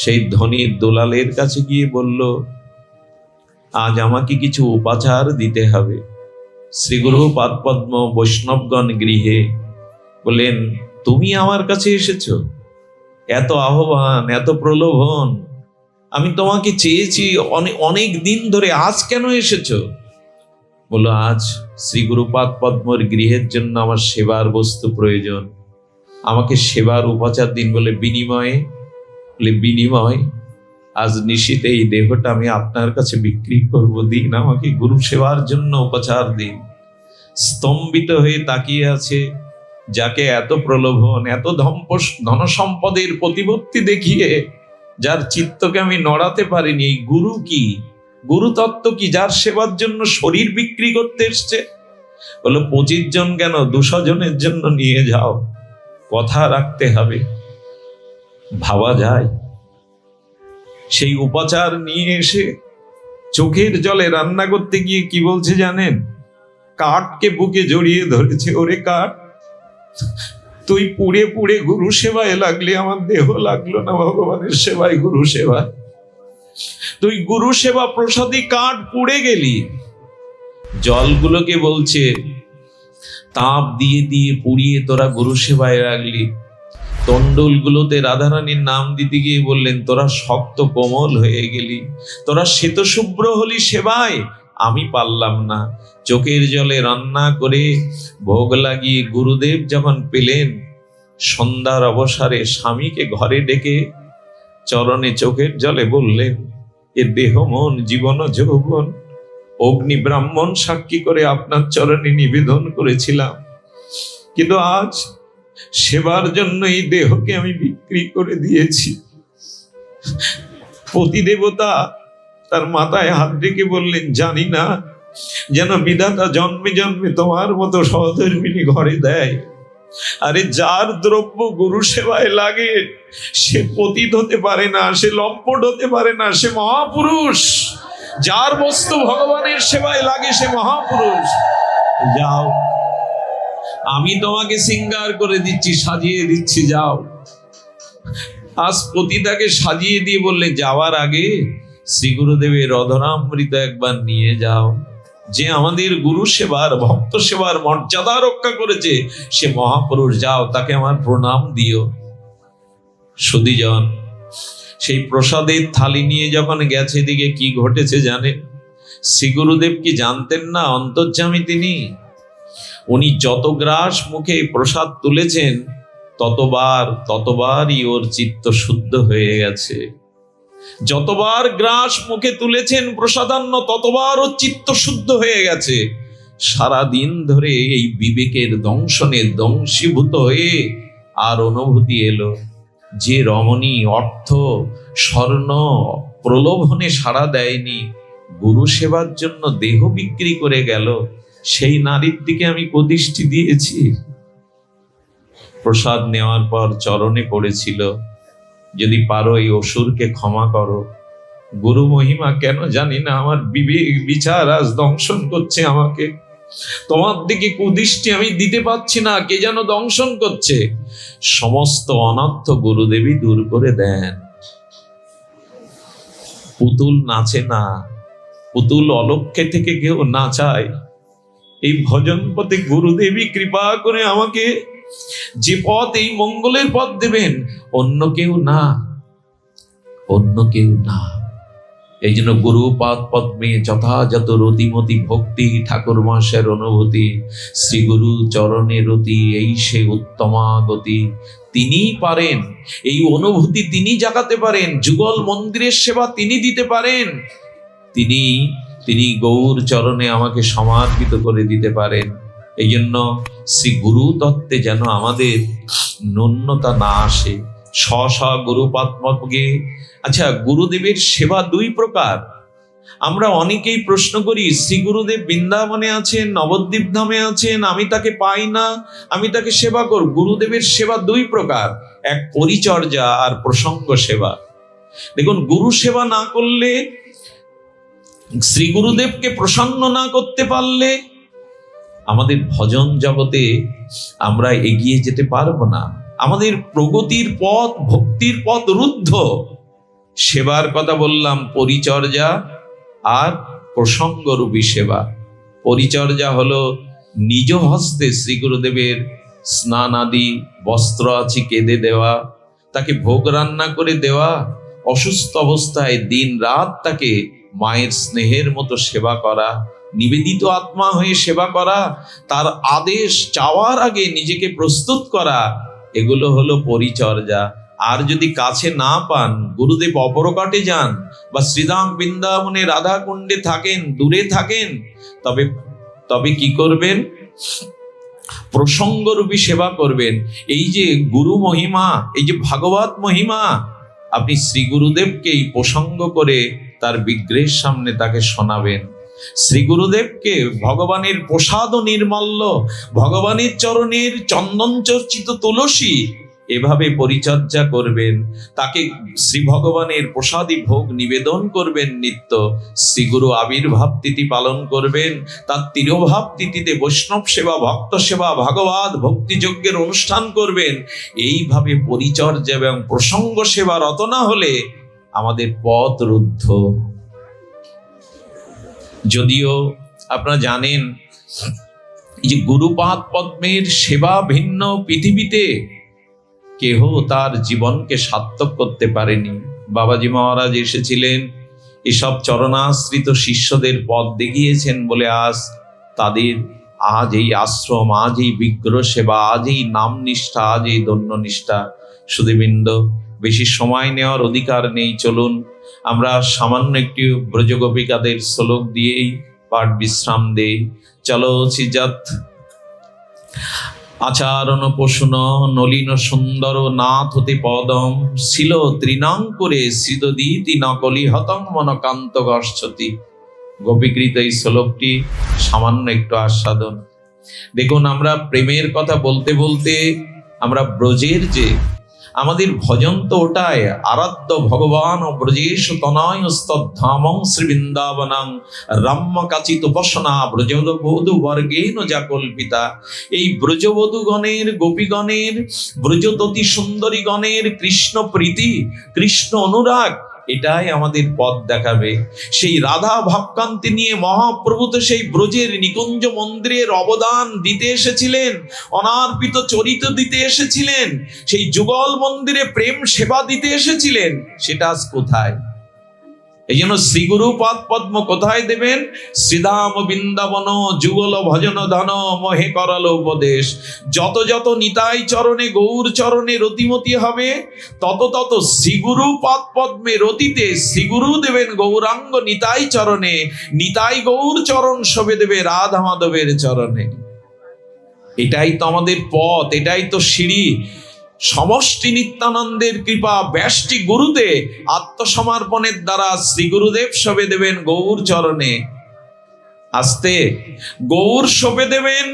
সেই ধনীর দুলালের কাছে গিয়ে বলল, আজ আমাকে কিছু উপাচার দিতে হবে। শ্রীগুরু পাদ পদ্ম বৈষ্ণবগণ গৃহে। বলেন, তুমি আমার কাছে এসেছো? এত আহ্বান, এত প্রলোভন, আমি তোমাকে চেয়েছি অনেক দিন ধরে, আজ কেন এসেছো? বলো, আজ শ্রী গুরুপাদ পদ্মর গৃহের জন্য আমার সেবার বস্তু প্রয়োজন, আমাকে সেবার উপাচার দিন। বলে বিনিময়ে? বলে বিনিময়? আজ নিশীথে এই দেহটা আমি আপনার কাছে বিক্রি করব, দিন আমাকে গুরু সেবার জন্য উপচার দিন। স্তম্ভিত হয়ে তাকিয়ে আছে, যাকে এত প্রলোভন, এত ধন সম্পদের প্রতিপত্তি দেখিয়ে যার চিত্তকে আমি নড়াতে পারিনি, এই গুরু কি, গুরু তত্ত্ব কি, যার সেবার জন্য শরীর বিক্রি করতে এসছে। বলো 25 জন কেন, 200 জনের জন্য নিয়ে যাও, কথা রাখতে হবে। ভাবা যায়? সেই উপাচার নিয়ে এসে চোখের জলে রান্না করতে গিয়ে কি বলছে জানেন? কাঠকে বুকে জড়িয়ে ধরেছে, ওরে কাঠ, তুই পুড়ে পুড়ে গুরু সেবায় লাগলি, আমার দেহ লাগলো না ভগবানের সেবায়, গুরু সেবায়। তুই গুরু সেবা প্রসাদী কাঠ পুড়ে গেলি। জলগুলোকে বলছে তাপ দিয়ে দিয়ে পুড়িয়ে তোরা গুরু সেবায় লাগলি। তন্ডুলগুলোতে রাধারানীর নাম দিতে গিয়ে বললেন তোরা শক্ত কোমল হয়ে গেলি, তোরা শ্বেত শুভ্র হলি সেবায়, আমি পারলাম না। চোখের জলে রান্না করে ভোগ লাগিয়ে গুরুদেব যখন পেলেন, সন্ধ্যার অবসরে স্বামীকে ঘরে ডেকে চরণে চোখের জলে বললেন, এ দেহ মন জীবন যৌবন অগ্নি ব্রাহ্মণ সাক্ষী করে আপনার চরণে নিবেদন করেছিলাম, কিন্তু আজ সেবার জন্য এই দেহকে আমি বিক্রি করে দিয়েছি। পতিদেবতা তার মাথায় হাত রেখে বললেন, জানি না যেন বিধাতা জন্মে জন্মে তোমার মতো সহধর্মিনী ঘরে দেয়। আরে যার দ্রব্য গুরু সেবায় লাগে সে পতিত হতে পারে না, সে লম্পট হতে পারে না, সে মহাপুরুষ। যার বস্তু ভগবানের সেবায় লাগে সে মহাপুরুষ। যাও, আমি তোমাকে সিঙ্গার করে দিচ্ছি, সাজিয়ে দিচ্ছি, যাও। আজ পতিতাকে সাজিয়ে দিয়ে বললে, যাওয়ার আগে শ্রী গুরুদেবের অধরামৃত একবার নিয়ে যাও। যে আমাদের গুরু সেবার ভক্ত সেবার মর্যাদা রক্ষা করেছে সে মহাপুরুষ, যাও, তাকে আমার প্রণাম দিও। সুধীজন সেই প্রসাদের থালি নিয়ে যখন গেছে, দিকে কি ঘটেছে জানে? শ্রী গুরুদেব কি জানতেন না অন্তর্যামী তিনি? উনি যত গ্রাস মুখে প্রসাদ তুলেছেন ততবারই ওর চিত্ত শুদ্ধ হয়ে গেছে। যতবার গ্রাস মুখে তুলেছেন প্রসাদান্ন ততবার ওর চিত্ত শুদ্ধ হয়ে গেছে। সারাদিন ধরে এই বিবেকের দংশনে দংশীভূত হয়ে আর অনুভূতি এলো যে রমণী অর্থ স্বর্ণ প্রলোভনে সাড়া দেয়নি, গুরু সেবার জন্য দেহ বিক্রি করে গেল, সেই নারীর দিকে আমি কুদৃষ্টি দিয়েছি। প্রসাদ নেওয়ার পর চরণে পড়েছিল, যদি পারো এই অসুরকে ক্ষমা করো। গুরু মহিমা কেন জানি না আমার বিবেক বিচার আজ দংশন করছে আমাকে। তোমার দিকে কুদৃষ্টি আমি দিতে পারছি না, কে যেন দংশন করছে। সমস্ত অনর্থ গুরুদেবী দূর করে দেন। পুতুল নাচে না, পুতুল অলক্ষ্যে থেকে কেউ নাচায়। এই ভজন পথে গুরুদেবী কৃপা করে আমাকে যে পথ, এই মঙ্গলের পথ দেবেন, অন্য কেউ না, অন্য কেউ না। এই জন্য গুরু পাদ পদ্মে যথাযথ রতিমতি ভক্তি, ঠাকুর মাসের অনুভূতি, শ্রী গুরু চরণে রতি, এই সে উত্তমা গতি। তিনি পারেন এই অনুভূতি, তিনি জাগাতে পারেন। যুগল মন্দিরের সেবা তিনি দিতে পারেন। তিনি গৌর চরণে আমাকে সমর্পিত করে দিতে পারেন। এই জন্য শ্রী গুরু তত্ত্বে যেন আমাদের ন্যূনতা না আসে। স্ব গুরুপাত্মকে। আচ্ছা, গুরুদেবের সেবা দুই প্রকার। আমরা অনেকেই প্রশ্ন করি, শ্রী গুরুদেব বৃন্দাবনে আছেন, নবদ্বীপ ধামে আছেন, আমি তাকে পাই না, আমি তাকে সেবা করব। গুরুদেবের সেবা দুই প্রকার, এক পরিচর্যা আর প্রসঙ্গ সেবা। দেখুন, গুরু সেবা না করলে, শ্রী গুরুদেবকে প্রসন্ন না করতে পারলে আমাদের ভজন জগতে আমরা এগিয়ে যেতে পারবো না। আমাদের প্রগতির পথ, ভক্তির পথ রুদ্ধ। সেবার কথা বললাম, পরিচর্যা আর প্রসঙ্গরূপী সেবা। পরিচর্যা হলো নিজ হস্তে শ্রী গুরুদেবের স্নান আদি, বস্ত্র আছি কেঁদে দেওয়া, তাকে ভোগ রান্না করে দেওয়া, অসুস্থ অবস্থায় দিন রাত তাকে মায়ের স্নেহের মতো সেবা করা, নিবেদিত আত্মা হয়ে সেবা করা, তার আদেশ চাওয়ার আগে নিজেকে প্রস্তুত করা, এগুলো হলো পরিচর্যা। আর যদি কাছে না পান, গুরুদেব অপরকাটে যান বা শ্রীধাম বৃন্দাবনে রাধা কুণ্ডে থাকেন, দূরে থাকেন, তবে তবে কি করবেন? প্রসঙ্গরূপী সেবা করবেন। এই যে গুরু মহিমা, এই যে ভাগবত মহিমা, আপনি শ্রী গুরুদেবকেই প্রসঙ্গ করে তার বিগ্রহের সামনে তাকে শোনাবেন। শ্রী গুরুদেবকে ভগবানের প্রসাদ ও নির্মল্য, ভগবানের চরণের চন্দন চর্চিত তুলসী, এভাবে পরিচর্যা করবেন। তাকে শ্রী ভগবানের প্রসাদী ভোগ নিবেদন করবেন নিত্য। শ্রীগুরু আবির্ভাব তিথি পালন করবেন, তার তিরোভাব তিথিতে বৈষ্ণব সেবা, ভক্ত সেবা, ভাগবত ভক্তিযজ্ঞের অনুষ্ঠান করবেন। এইভাবে পরিচর্যা এবং প্রসঙ্গ সেবা রত না হলে আমাদের পথ রুদ্ধ। যদিও আপনারা জানেন এই যে গুরুপাদ পদ্মের সেবা ভিন্ন পৃথিবীতে কেহ তার জীবনকে সার্থক করতে পারেনি। বাবাজি মহারাজ এসেছিলেন, এসব চরণাশ্রিত শিষ্যদের পথ দেখিয়েছেন বলে আজ তাদের, আজ এই আশ্রম, আজ এই বিগ্রহ সেবা, আজ এই নাম নিষ্ঠা, আজ এই দন্য নিষ্ঠা। সুধীবৃন্দ, বেশি সময় নেওয়ার অধিকার নেই, চলুন আমরা সামান্য একটি ব্রজগোপিকাদের শ্লোক দিয়েই পাঠ বিশ্রাম দেই। চলো চিজাত আচারণ পশুন নলিন সুন্দর নাথ হতে পদম ছিল তৃণাঙ্কুরে সিদদিতি নকলি হতং মনকান্ত গর্ষতি। গোপীকৃত এই শ্লোকটি সামান্য একটু আস্বাদন। দেখুন, আমরা প্রেমের কথা বলতে বলতে আমরা ব্রজের যে আমাদের ভজন তো ওটাই, আরাধ্য ভগবান ও ব্রজেশ তনয় স্তধামং শ্রী বৃন্দাবনং রাম্য কাচিত বসনা ব্রজবধূ বর্গেন যা কল্পিতা। এই ব্রজবধূগণের, গোপীগণের, ব্রজততি সুন্দরীগণের কৃষ্ণ প্রীতি, কৃষ্ণ অনুরাগ, এটাই আমাদের পথ দেখাবে। সেই রাধা ভাবকান্তি নিয়ে মহাপ্রভু তো সেই ব্রজের নিকুঞ্জ মন্দিরের অবদান দিতে এসেছিলেন, অনার্পিত চরিত দিতে এসেছিলেন, সেই যুগল মন্দিরে প্রেম সেবা দিতে এসেছিলেন। সেটা আজ কোথায়? এই জন্য শ্রীগুরু পাদ পদ্ম কোথায় দেবেন? শ্রীধাম বৃন্দাবন যুগল ভজন ধন মোহে করল উপদেশ। যত যত নিতাই চরণে, গৌর চরণে রতিমতি হবে, তত তত শ্রীগুরু পাদ পদ্মে রতিতে শ্রীগুরু দেবেন গৌরাঙ্গ নিতাই চরণে, নিতাই গৌর চরণ শোভে দেবে রাধা মাধবের চরণে। এটাই তো আমাদের পথ, এটাই তো সিঁড়ি। সমষ্টি নিত্যানন্দের কৃপা ব্যষ্টি গুরুতে আত্মসমর্পণের দ্বারা শ্রী গুরুদেব শোভে দেবেন গৌর চরণে। আস্তে গৌর শোভে দেবেন।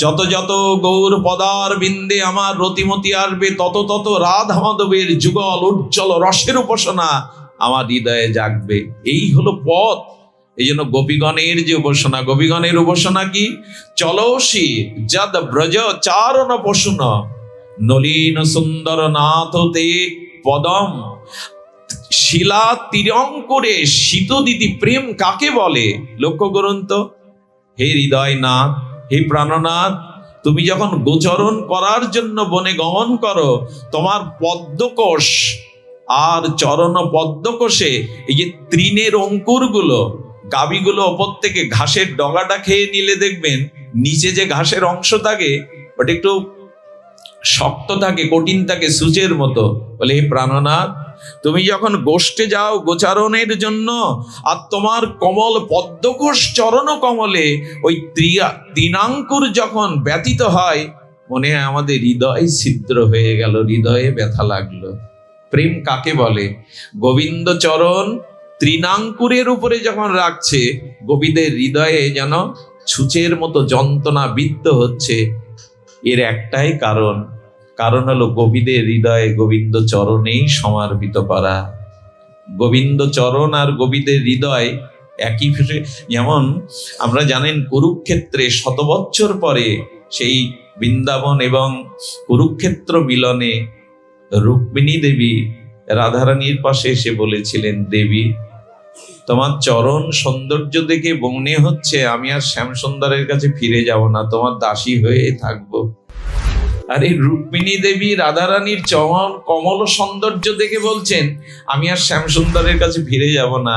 যত যত গৌর পদার বিন্দে আমার রতিমতি আসবে, তত তত রাধা মাধবের যুগল উজ্জ্বল রসের উপাসনা আমার হৃদয়ে জাগবে। এই হলো পথ। এই জন্য গোপীগণের যে উপাসনা, গোপীগণের উপাসনা কি? চলসি যদ ব্রজ চারণ পশুন নলিন সুন্দর নাথ তে পদম। শিলা তিরঙ্কুরে শীত দিতি প্রেম কাকে বলে? লক্ষ্য করুন তো। হে হৃদয়নাথ, হে প্রাণনাথ, তুমি যখন গোচরণ করার জন্য বনে গমন করো, তোমার পদ্মকোষ আর চরণ পদ্মকোষে এই যে তৃণের অঙ্কুরগুলো, গাভীগুলো ওপর থেকে ঘাসের ডগাটা খেয়ে নিলে দেখবেন নিচে যে ঘাসের অংশ থাকে ওটা একটু শক্ত থাকে, কঠিন থাকে, সূচের মতো। বলে হে প্রাণনাথ, তুমি যখন গোষ্ঠে যাও গোচারণের জন্য, আর তোমার কমল পদ্মকোষ চরণ কমলে ওই তৃণাঙ্কুর যখন ব্যতীত হয়, মনে হয় আমাদের হৃদয় ছিদ্র হয়ে গেল, হৃদয়ে ব্যথা লাগলো। প্রেম কাকে বলে? গোবিন্দ চরণ তৃণাঙ্কুরের উপরে যখন রাখছে, গোপীদের হৃদয়ে যেন ছুঁচের মতো যন্ত্রণা বিদ্ধ হচ্ছে। এর একটাই কারণ, কারণ হলো গোপীদের হৃদয়ে গোবিন্দ চরণেই সমর্পিত করা। গোবিন্দ চরণ আর গোপীদের হৃদয় একই। যেমন আমরা জানেন কুরুক্ষেত্রে 100 বছর পরে সেই বৃন্দাবন এবং কুরুক্ষেত্র মিলনে রুক্মিণী দেবী রাধারানীর পাশে এসে বলেছিলেন, দেবী তোমার চরণ সৌন্দর্য দেখে মনে হচ্ছে আমি আর শ্যামসুন্দরের কাছে ফিরে যাব না, তোমার দাসী হয়ে থাকবো। আর এই রুক্মিণী দেবী রাধারানীর চরণ কমল সৌন্দর্য দেখে বলছেন, আমি আর শ্যামসুন্দরের কাছে ফিরে যাব না,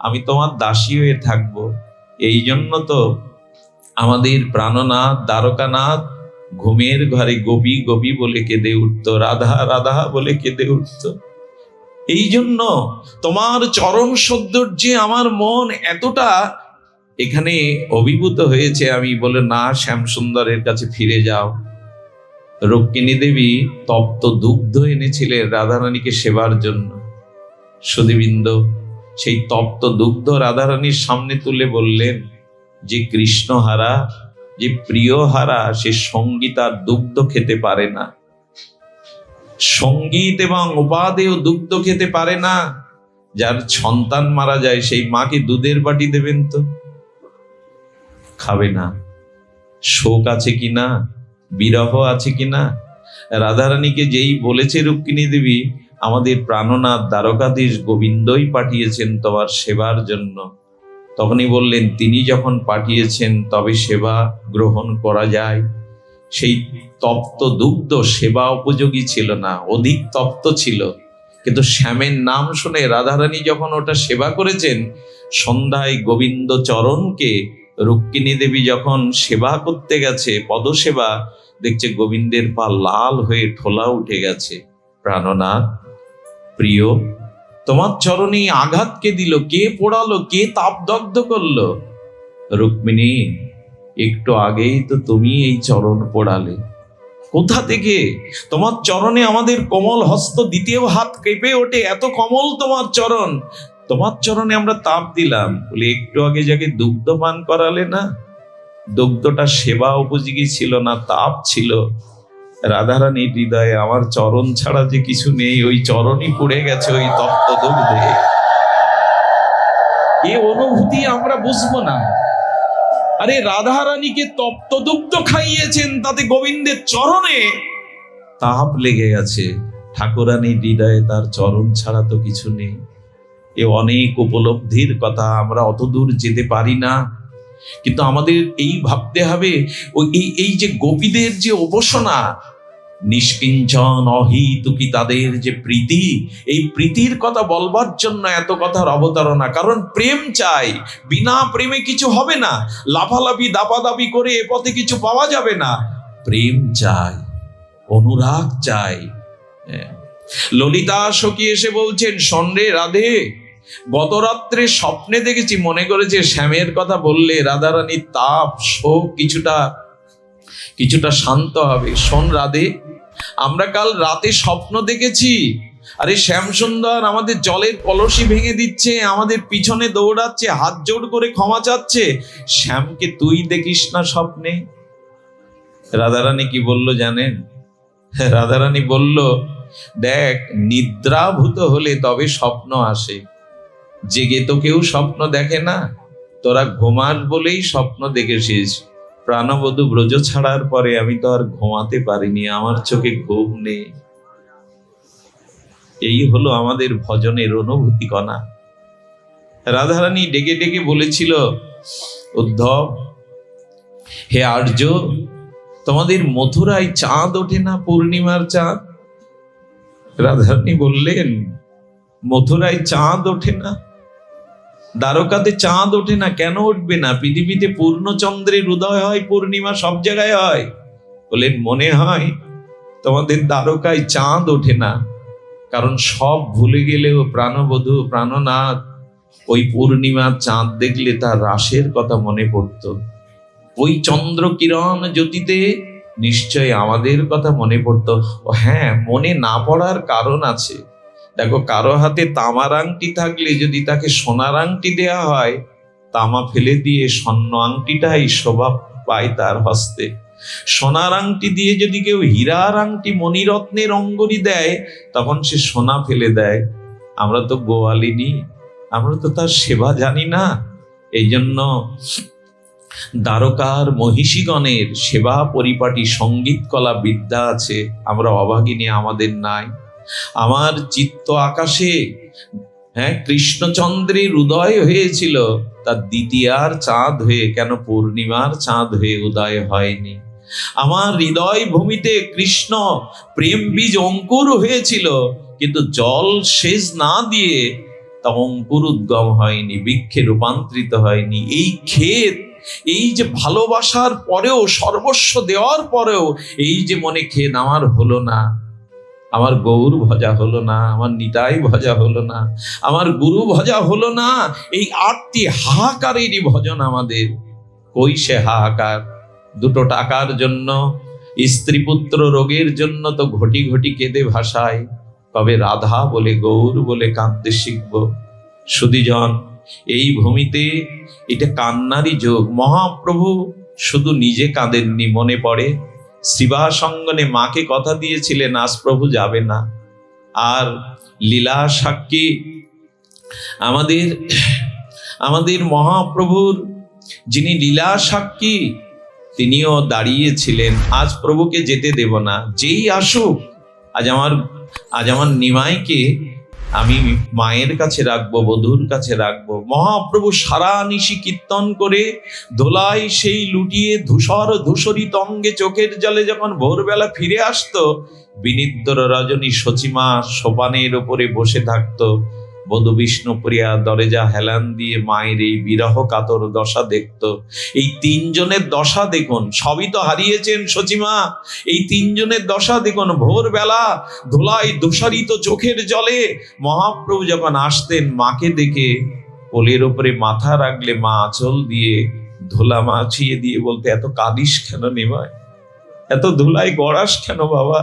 আমি তোমার দাসী হয়ে থাকবো। এই জন্য তো আমাদের প্রাণনাথ, দ্বারকানাথ ঘুমের ঘরে গোপী গোপী বলে কেঁদে উঠতো, রাধা রাধা বলে কেঁদে উঠতো। এই জন্য তোমার চরণ সৌন্দর্যে আমার মন এতটা এখানে অভিভূত হয়েছে। আমি বলে, না, শ্যামসুন্দরের কাছে ফিরে যাও। রুক্মিণী দেবী তপ্ত দুগ্ধ এনেছিলেন রাধারানীকে সেবার জন্য। সুধীবৃন্দ, সেই তপ্ত দুগ্ধ রাধারানীর সামনে তুলে বললেন, যে কৃষ্ণহারা, যে প্রিয়হারা, সে সঙ্গীত আর দুগ্ধ খেতে পারে না। সঙ্গীত এবং উপাদেয় দুগ্ধ খেতে পারে না। যার সন্তান মারা যায় সেই মাকে দুধের বাটি দেবেন তো? খাবে না। শোক আছে কিনা, বিরহ আছে কিনা? রাধারানীকে যেই বলেছে রুক্মিণী দেবী, আমাদের প্রাণনাথ দ্বারকাধীশ গোবিন্দই পাঠিয়েছেন তোমার সেবার জন্য, তখনই বললেন, তিনি যখন পাঠিয়েছেন তবে সেবা গ্রহণ করা যায়। সেই তপ্ত দুগ্ধ সেবা উপযোগী ছিল না, অধিক তপ্ত ছিল। কিন্তু শ্যামের নাম শুনে রাধারানী যখন ওটা সেবা করেছেন, সন্ধ্যায় গোবিন্দ চরণকে রুক্মিণী দেবী যখন সেবা করতে গেছে, পদসেবা, দেখছে গোবিন্দের পা লাল হয়ে ঠোলা উঠে গেছে। প্রাণনাথ, প্রিয়, তোমার চরণে আঘাত কে দিল? কে পোড়ালো? কে তাপদগ্ধ করলো? রুক্মিণী, একটু আগেই তো তুমি এই চরণ পোড়ালে। কোথা থেকে? তোমার চরণে আমাদের কোমল হস্ত, দ্বিতীয় হাত কেঁপে ওঠে, এত কোমল তোমার চরণ। তোমার চরণে আমরা তাপ দিলাম। বলে, একটু আগে যাকে দুগ্ধ পান করালে না, দুগ্ধটা সেবা উপযোগী ছিল না, তাপ ছিল। রাধারানীর হৃদয়ে আমার চরণ ছাড়া যে কিছু নেই, ওই চরণই পুড়ে গেছে ওই তপ্ত দুগ্ধে। এই অনুভূতি আমরা বুঝবো না। আরে রাধারানীকে তপ্ত দুগ্ধ খাইয়েছেন, তাতে গোবিন্দের চরণে তাপ লেগে গেছে। ঠাকুরানীর হৃদয়ে তার চরণ ছাড়া তো কিছু নেই। এ অনেক উপলব্ধির কথা, আমরা অত দূর যেতে পারি না। কিন্তু আমাদের এই ভাবতে হবে, ওই এই যে গোপীদের যে উপাসনা, নিষ্কিঞ্চন অহিতুকি তাদের যে প্রীতি, এই প্রীতির কথা বলবার জন্য এত কথার অবতারণা। কারণ প্রেম চাই, বিনা প্রেমে কিছু হবে না। লাফালাফি দাপাদাপি করে এ পথে কিছু পাওয়া যাবে না। প্রেম চাই, অনুরাগ চাই। ললিতা সখী এসে বলছেন, সন্ধ্যে রাধে, গত রাত্রে স্বপ্নে দেখেছি, মনে করেছে শ্যামের কথা বললে রাধারানীর তাপ শোক কিছুটা শান্ত হবে। শোন রাধে, আমরা কাল রাতে স্বপ্ন দেখেছি। আরে শ্যামসুন্দর আমাদের জলের কলসি ভেঙে দিচ্ছে, আমাদের পিছনে দৌড়াচ্ছে, হাত জোড় করে ক্ষমা চাচ্ছে। শ্যামকে তুই দেখিস না স্বপ্নে? রাধারানী কি বলল জানেন? রাধারানী বলল, দেখ, নিদ্রাভূত হলে তবে স্বপ্ন আসে, জেগে তো কেউ স্বপ্ন দেখে না। তোরা ঘুমাস বলেই স্বপ্ন দেখেছিস। প্রাণবধূ ব্রজ ছাড়ার পরে আমি তো আর ঘুমাতে পারিনি, আমার চোখে ঘুম নেই। এই হলো আমাদের ভজনের অনুভূতি কণা। রাধারানী ডেকে ডেকে বলেছিল, উদ্ধব, হে আর্য, তোমাদের মথুরায় চাঁদ ওঠে না, পূর্ণিমার চাঁদ? রাধারানী বললেন, মথুরায় চাঁদ ওঠে না, দ্বারকাতে চাঁদ ওঠে না, কেন উঠবে না? পৃথিবীতে পূর্ণচন্দ্রের উদয় হয়, পূর্ণিমা সব জায়গায় হয়। বলেন, মনে হয় তোমাদের দ্বারকায় চাঁদ ওঠে না। কারণ সব ভুলে গেলেও প্রাণবধূ প্রাণনাথ ওই পূর্ণিমার চাঁদ দেখলে তার রাসের কথা মনে পড়তো। ওই চন্দ্র কিরণ জ্যোতিতে নিশ্চয় আমাদের কথা মনে পড়তো। ও হ্যাঁ, মনে না পড়ার কারণ আছে। দেখো, কারো হাতে তামার আংটি থাকলে যদি তাকে সোনার আংটি দেয়া হয়, তামা ফেলে দিয়ে স্বর্ণ আংটিটাই শোভা পায় তার হস্তে। সোনার আংটি দিয়ে যদি কেউ হীরার আংটি, মণিরত্নের অঙ্গরি দেয়, তখন সে সোনা ফেলে দেয়। আমরা তো গোয়ালিনী, আমরা তো তার সেবা জানি না। এই জন্য দ্বারকার মহিষীগণের সেবা পরিপাটি সঙ্গীত কলা বিদ্যা আছে, আমরা অভাগিনী, আমাদের নাই। আমার চিত্ত আকাশে কৃষ্ণচন্দ্রের উদয় হয়েছিল, তার দ্বিতীয়ার চাঁদ হয়ে কেন পূর্ণিমার চাঁদ হয়ে উদয় হয়নি? আমার হৃদয় ভূমিতে কৃষ্ণ প্রেম বীজ অঙ্কুর হয়েছিল, কিন্তু জল সেচ না দিয়ে তা অঙ্কুর উদ্গম হয়নি, বৃক্ষে রূপান্তরিত হয়নি। এই ক্ষেত এই যে ভালোবাসার পরেও, সর্বস্ব দেওয়ার পরেও এই যে মনে খেদ আমার হলো না, আমার গৌর ভজা হলো না, আমার নিতাই ভজা হলো না, আমার গুরু ভজা হলো না, এই আটটি হাহাকারেরই ভজন আমাদের। কই সে হাহাকার? দুটো টাকার জন্য, স্ত্রী পুত্র রোগের জন্য তো ঘটি ঘটি কেঁদে ভাসায়, তবে রাধা বলে গৌর বলে কাঁদতে শিখব। সুধীজন, এই ভূমিতে এটা কান্নারই যোগ। মহাপ্রভু শুধু নিজে কাঁদেননি, মনে পড়ে শ্রীবাসঙ্গনে মাকে কথা দিয়েছিলেন আজ প্রভু যাবে না। আর লীলা সাক্ষী আমাদের আমাদের মহাপ্রভুর যিনি লীলা সাক্ষী, তিনিও দাঁড়িয়েছিলেন, আজ প্রভুকে যেতে দেব না, যেই আসুক আজ আমার নিমাইকে আমি মায়ের কাছে রাখবো, বধূর কাছে রাখবো। মহাপ্রভু সারা নিশি কীর্তন করে দোলায় সেই লুটিয়ে ধূসরিত অঙ্গে চোখের জলে যখন ভোরবেলা ফিরে আসতো, বিনিদ্র রজনী সচিমা সোপানের ওপরে বসে থাকতো, বধূ বিষ্ণুপ্রিয়া দরজা হেলান দিয়ে মায়ের এই বিরহ কাতর দশা দেখতো। এই তিনজনের দশা দেখুন, সবই তো হারিয়েছেন সচিমা, এই তিনজনের দশা দেখুন। ভোরবেলা ধুলায় ধূসরিত চোখের জলে মহাপ্রভু যখন আসতেন, মাকে দেখে কোলের ওপরে মাথা রাখলে মা আঁচল দিয়ে ধুলা মাছিয়ে দিয়ে বলতে, এত কাঁদিস কেন নিমাই, এত ধুলায় গড়াস কেন বাবা?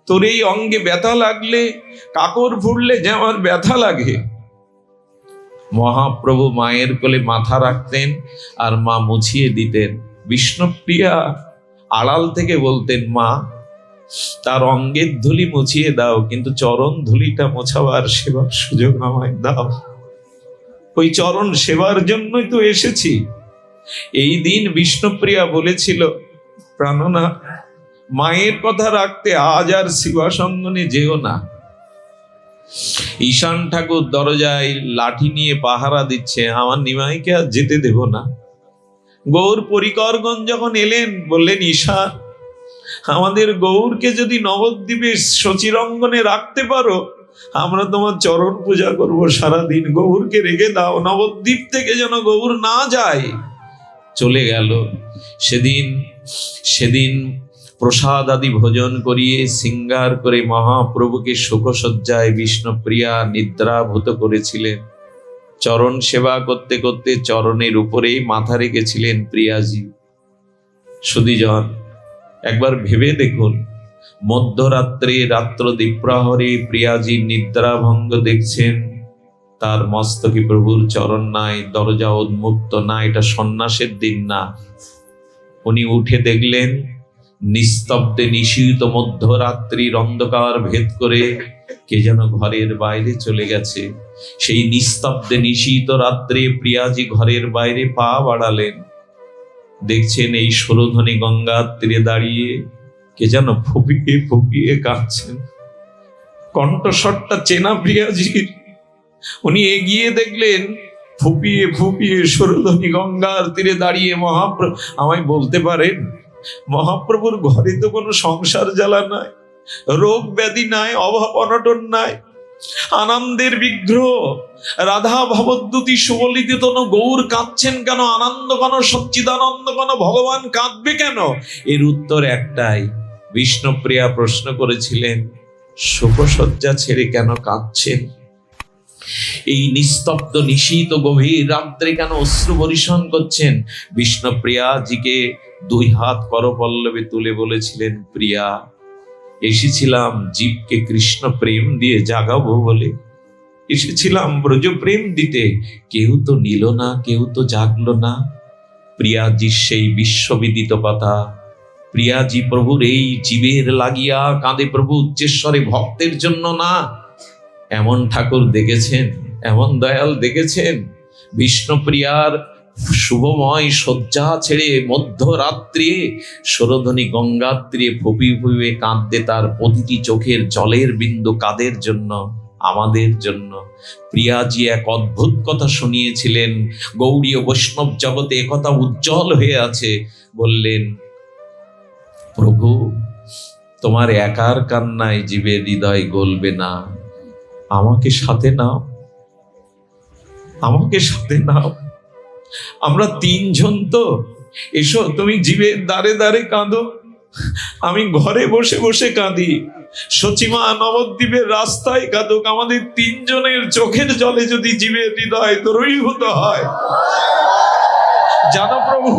তোর এই অঙ্গে ব্যথা লাগলে, কাকর ফুটলে যে আমার ব্যথা লাগে। মহাপ্রভু মায়ের কোলে মাথা রাখতেন আর মা মুছিয়ে দিতেন। বিষ্ণুপ্রিয়া আড়াল থেকে বলতেন, মা তার অঙ্গের ধুলি মুছিয়ে দাও, কিন্তু চরণ ধুলিটা মোছাবার সেবার সুযোগ আমায় দাও। ওই চরণ সেবার জন্যই তো এসেছি। এই দিন বিষ্ণুপ্রিয়া বলেছিল, প্রাণনা মায়ের কথা রাখতে আজ আর শিবাসঙ্গনে যেও না। ঈশান ঠাকুর দরজায় লাঠি নিয়ে পাহারা দিচ্ছে, আমার নিমাইকে আর যেতে দেব না। গৌর পরিকরগণ যখন এলেন, বললেন, ঈশান আমাদের গৌরকে যদি নবদ্বীপে শচীরঙ্গনে রাখতে পারো, আমরা তোমার চরণ পূজা করব সারাদিন। গৌরকে রেখে দাও, নবদ্বীপ থেকে যেন গৌর না যায়। চলে গেল। সেদিন প্রসাদ আদি ভোজন করিয়ে সিঙ্গার করে মহাপ্রভুকে শোকসজ্জায় বিষ্ণুপ্রিয়া নিদ্রাভূত করেছিলেন। চরণ সেবা করতে করতে চরণের উপরেই মাথা রেখেছিলেন প্রিয়াজি। সুধীজন, একবার ভেবে দেখুন, মধ্যরাত্রে রাত্র দ্বীপ্রহরে প্রিয়াজির নিদ্রাভঙ্গ দেখছেন, তার মস্তকে প্রভুর চরণ নাই, দরজা উন্মুক্ত না, এটা সন্ন্যাসের দিন না। উনি উঠে দেখলেন নিস্তব্ধে নিশীত মধ্যরাত্রির অন্ধকার ভেদ করে কে যেন ঘরের বাইরে চলে গেছে। সেই নিস্তব্ধে নিশীত রাত্রে প্রিয়াজি ঘরের বাইরে পা বাড়ালেন। দেখছেন এই সুরধনী গঙ্গার তীরে দাঁড়িয়ে কে যেন ফুপিয়ে ফুপিয়ে কাঁদছেন। কণ্ঠস্বরটা চেনা প্রিয়াজির। উনি এগিয়ে দেখলেন ফুপিয়ে ফুপিয়ে সুরধনী গঙ্গার তীরে দাঁড়িয়ে মহাপ্রভু। আমায় বলতে পারেন, মহাপ্রভুর ঘরে তো কোনো সংসার জ্বালা নাই, রোগ ব্যাধি নাই, অভাব অনটন নাই, আনন্দের বিগ্রহ। রাধা ভবদ্যুতি সুবলিত তনু গৌর কাঁদছেন কেন? আনন্দ কেন? সচ্চিদানন্দ কেন? ভগবান কাঁদবে কেন? এর উত্তর একটাই। বিষ্ণুপ্রিয়া প্রশ্ন করেছিলেন, শোকসজ্জা ছেড়ে কেন কাঁদছেন? এই নিস্তব্ধ নিশীত গভীর রাত্রে কেন অশ্রু বর্ষণ করছেন? বিষ্ণুপ্রিয়াজিকে দুই হাত করপল্লবে তুলে বলেছিলেন, প্রিয়া, এসেছিলাম জীবকে কৃষ্ণ প্রেম দিয়ে জাগাবো বলে, এসেছিলাম ব্রজ প্রেম দিতে। কেউ তো নিল না, কেউ তো জাগলো না। প্রিয়াজির সেই বিশ্ববিদিত কথা। প্রিয়াজি প্রভুর এই জীবের লাগিয়া কাঁদে প্রভু উচ্চেশ্বরে, ভক্তের জন্য না। এমন ঠাকুর দেখেছেন, এমন দয়াল দেখেছেন? বিষ্ণুপ্রিয়ার শুভময় শয্যা ছেড়ে মধ্যরাত্রে সুরধনী গঙ্গার তীরে ফুপিয়ে ফুপিয়ে কাঁদতে, তার প্রতিটি চোখের জলের বিন্দু কাদের জন্য? আমাদের জন্য। প্রিয়াজি এক অদ্ভুত কথা শুনিয়েছিলেন, গৌড়ীয় বৈষ্ণব জগতে একথা উজ্জ্বল হয়ে আছে। বললেন, প্রভু তোমার একার কান্নায় জীবের হৃদয় গলবে না, আমাকে সাথে নাও, আমাকে সাথে নাও। আমরা তিনজন তো, এসো তুমি জীবের দ্বারে দ্বারে কাঁদো, আমি ঘরে বসে বসে কাঁদি, সচিমা নবদ্বীপের রাস্তায় কাঁদুক, আমাদের তিনজনের চোখের জলে যদি জীবের হৃদয় দ্রবীভূত হয়। জানো প্রভু,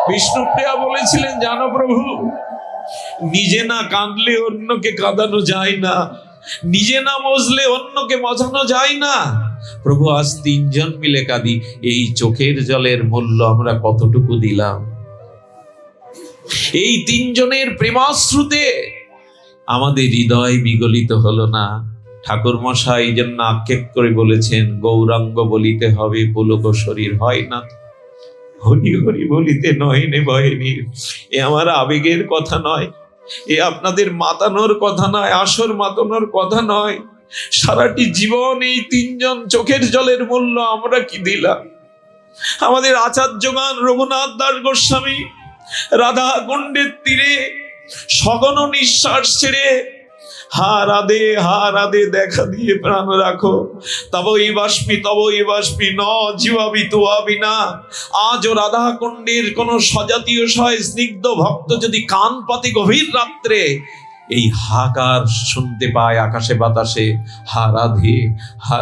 বিষ্ণুপ্রিয়া বলেছিলেন, জানো প্রভু, নিজে না কাঁদলে অন্যকে কাঁদানো যায় না, নিজে না মজলে অন্যকে মজানো যায় না। প্রভু আজ তিনজন মিলে কাঁদি, এই চোখের জলের মূল্য আমরা কতটুকু দিলাম? এই তিনজনের প্রেমাশ্রুতে আমাদের হৃদয় বিগলিত হলো না। ঠাকুর মশাই এই জন্য আক্ষেপ করে বলেছেন, গৌরাঙ্গ বলিতে হবে পুলক শরীর হয় না, হরি হরি বলিতে নয়নে বয়নি। এ আমার আবেগের কথা নয়, এ আপনাদের মাতানোর কথা নয়, আসর মাতানোর কথা নয়। সারাটি জীবন এই তিনজন চোখের জলের মূল্য আমরা কি দিলাম? আমাদের আচার্যগান রঘুনাথ দাস গোস্বামী রাধা কুণ্ডের তীরে সগণ নিঃশ্বাস ছেড়ে হা রাধে দেখা দিয়ে প্রাণ রাখো, তবই বাষ্পী ন জীবাবি তোয়াবি না। আজও রাধা কুণ্ডের কোন সজাতীয় সয় স্নিগ্ধ ভক্ত যদি কান পাতে গভীর রাত্রে এই হাহাকার শুনতে পায় আকাশে বাতাসে, হা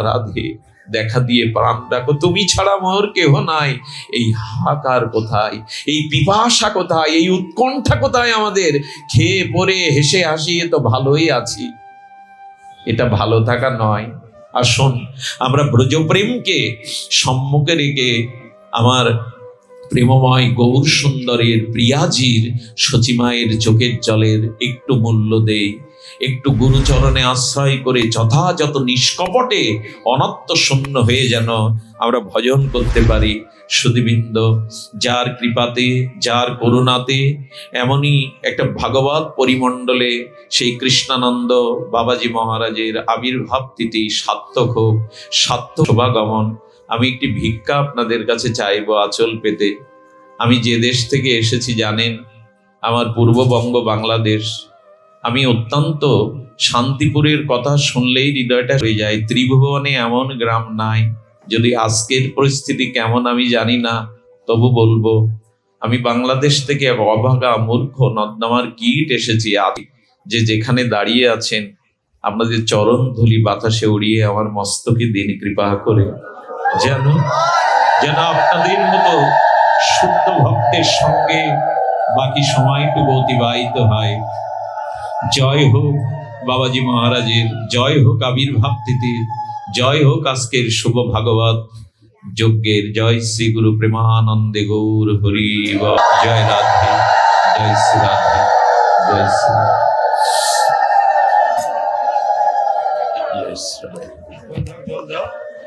রাধে দেখা দিয়ে প্রাণ রাখো, তুমি ছাড়া মোর কেহ নাই। এই হাহাকার কোথায়, এই পিপাসা কোথায়, এই উৎকণ্ঠা কোথায় আমাদের? খেয়ে পরে হেসে হাসিয়ে তো ভালোই আছি, এটা ভালো থাকা নয়। আসুন আমরা ব্রজপ্রেমকে সম্মুখে রেখে আমার প্রেমময় গৌর সুন্দরের প্রিয়াজির সচিমায়ের চোখের জলের একটু মূল্য দেই, একটু গুরুচরণে আশ্রয় করে যথাযথ নিষ্কপটে অনত্ব শূন্য হয়ে যেন আমরা ভজন করতে পারি। সুধীবৃন্দ, যার কৃপাতে, যার করুণাতে এমনই একটা ভাগবত পরিমণ্ডলে সেই কৃষ্ণানন্দ বাবাজি মহারাজের আবির্ভাব তিথি সার্থক হোক, সার্থক শোভাগমন। আমি একটি ভিক্ষা আপনাদের কাছে চাইবো আঁচল পেতে। আমি যে দেশ থেকে এসেছি জানেন, আমার পূর্ববঙ্গ বাংলাদেশ। আমি অত্যন্ত শান্তিপুরের কথা শুনলেই হৃদয়টা হয়ে যায়। ত্রিভুবনে এমন গ্রাম নাই। যদি আজকের পরিস্থিতি কেমন আমি জানি না, তবু বলবো আমি বাংলাদেশ থেকে এক অভাগা মূর্খ নর্দমার কীট এসেছি। যে যেখানে দাঁড়িয়ে আছেন আপনাদের চরণ ধুলি বাতাসে উড়িয়ে আমার মস্তকে দিন কৃপা করে, যেন আপনাদের মতো শুদ্ধ ভক্তের সঙ্গে বাকি সময়টুকু অতিবাহিত হয়। জয় হোক বাবাজি মহারাজের, জয় হোক আবির্ভাব তিথির, জয় হোক আজকের শুভ ভাগবত যজ্ঞের। জয় শ্রী গুরু প্রেমানন্দে গৌর হরি বল। জয় রাধে, জয় শ্রী রাধে, জয় শ্রী রাধে, জয় শ্রী রাধে।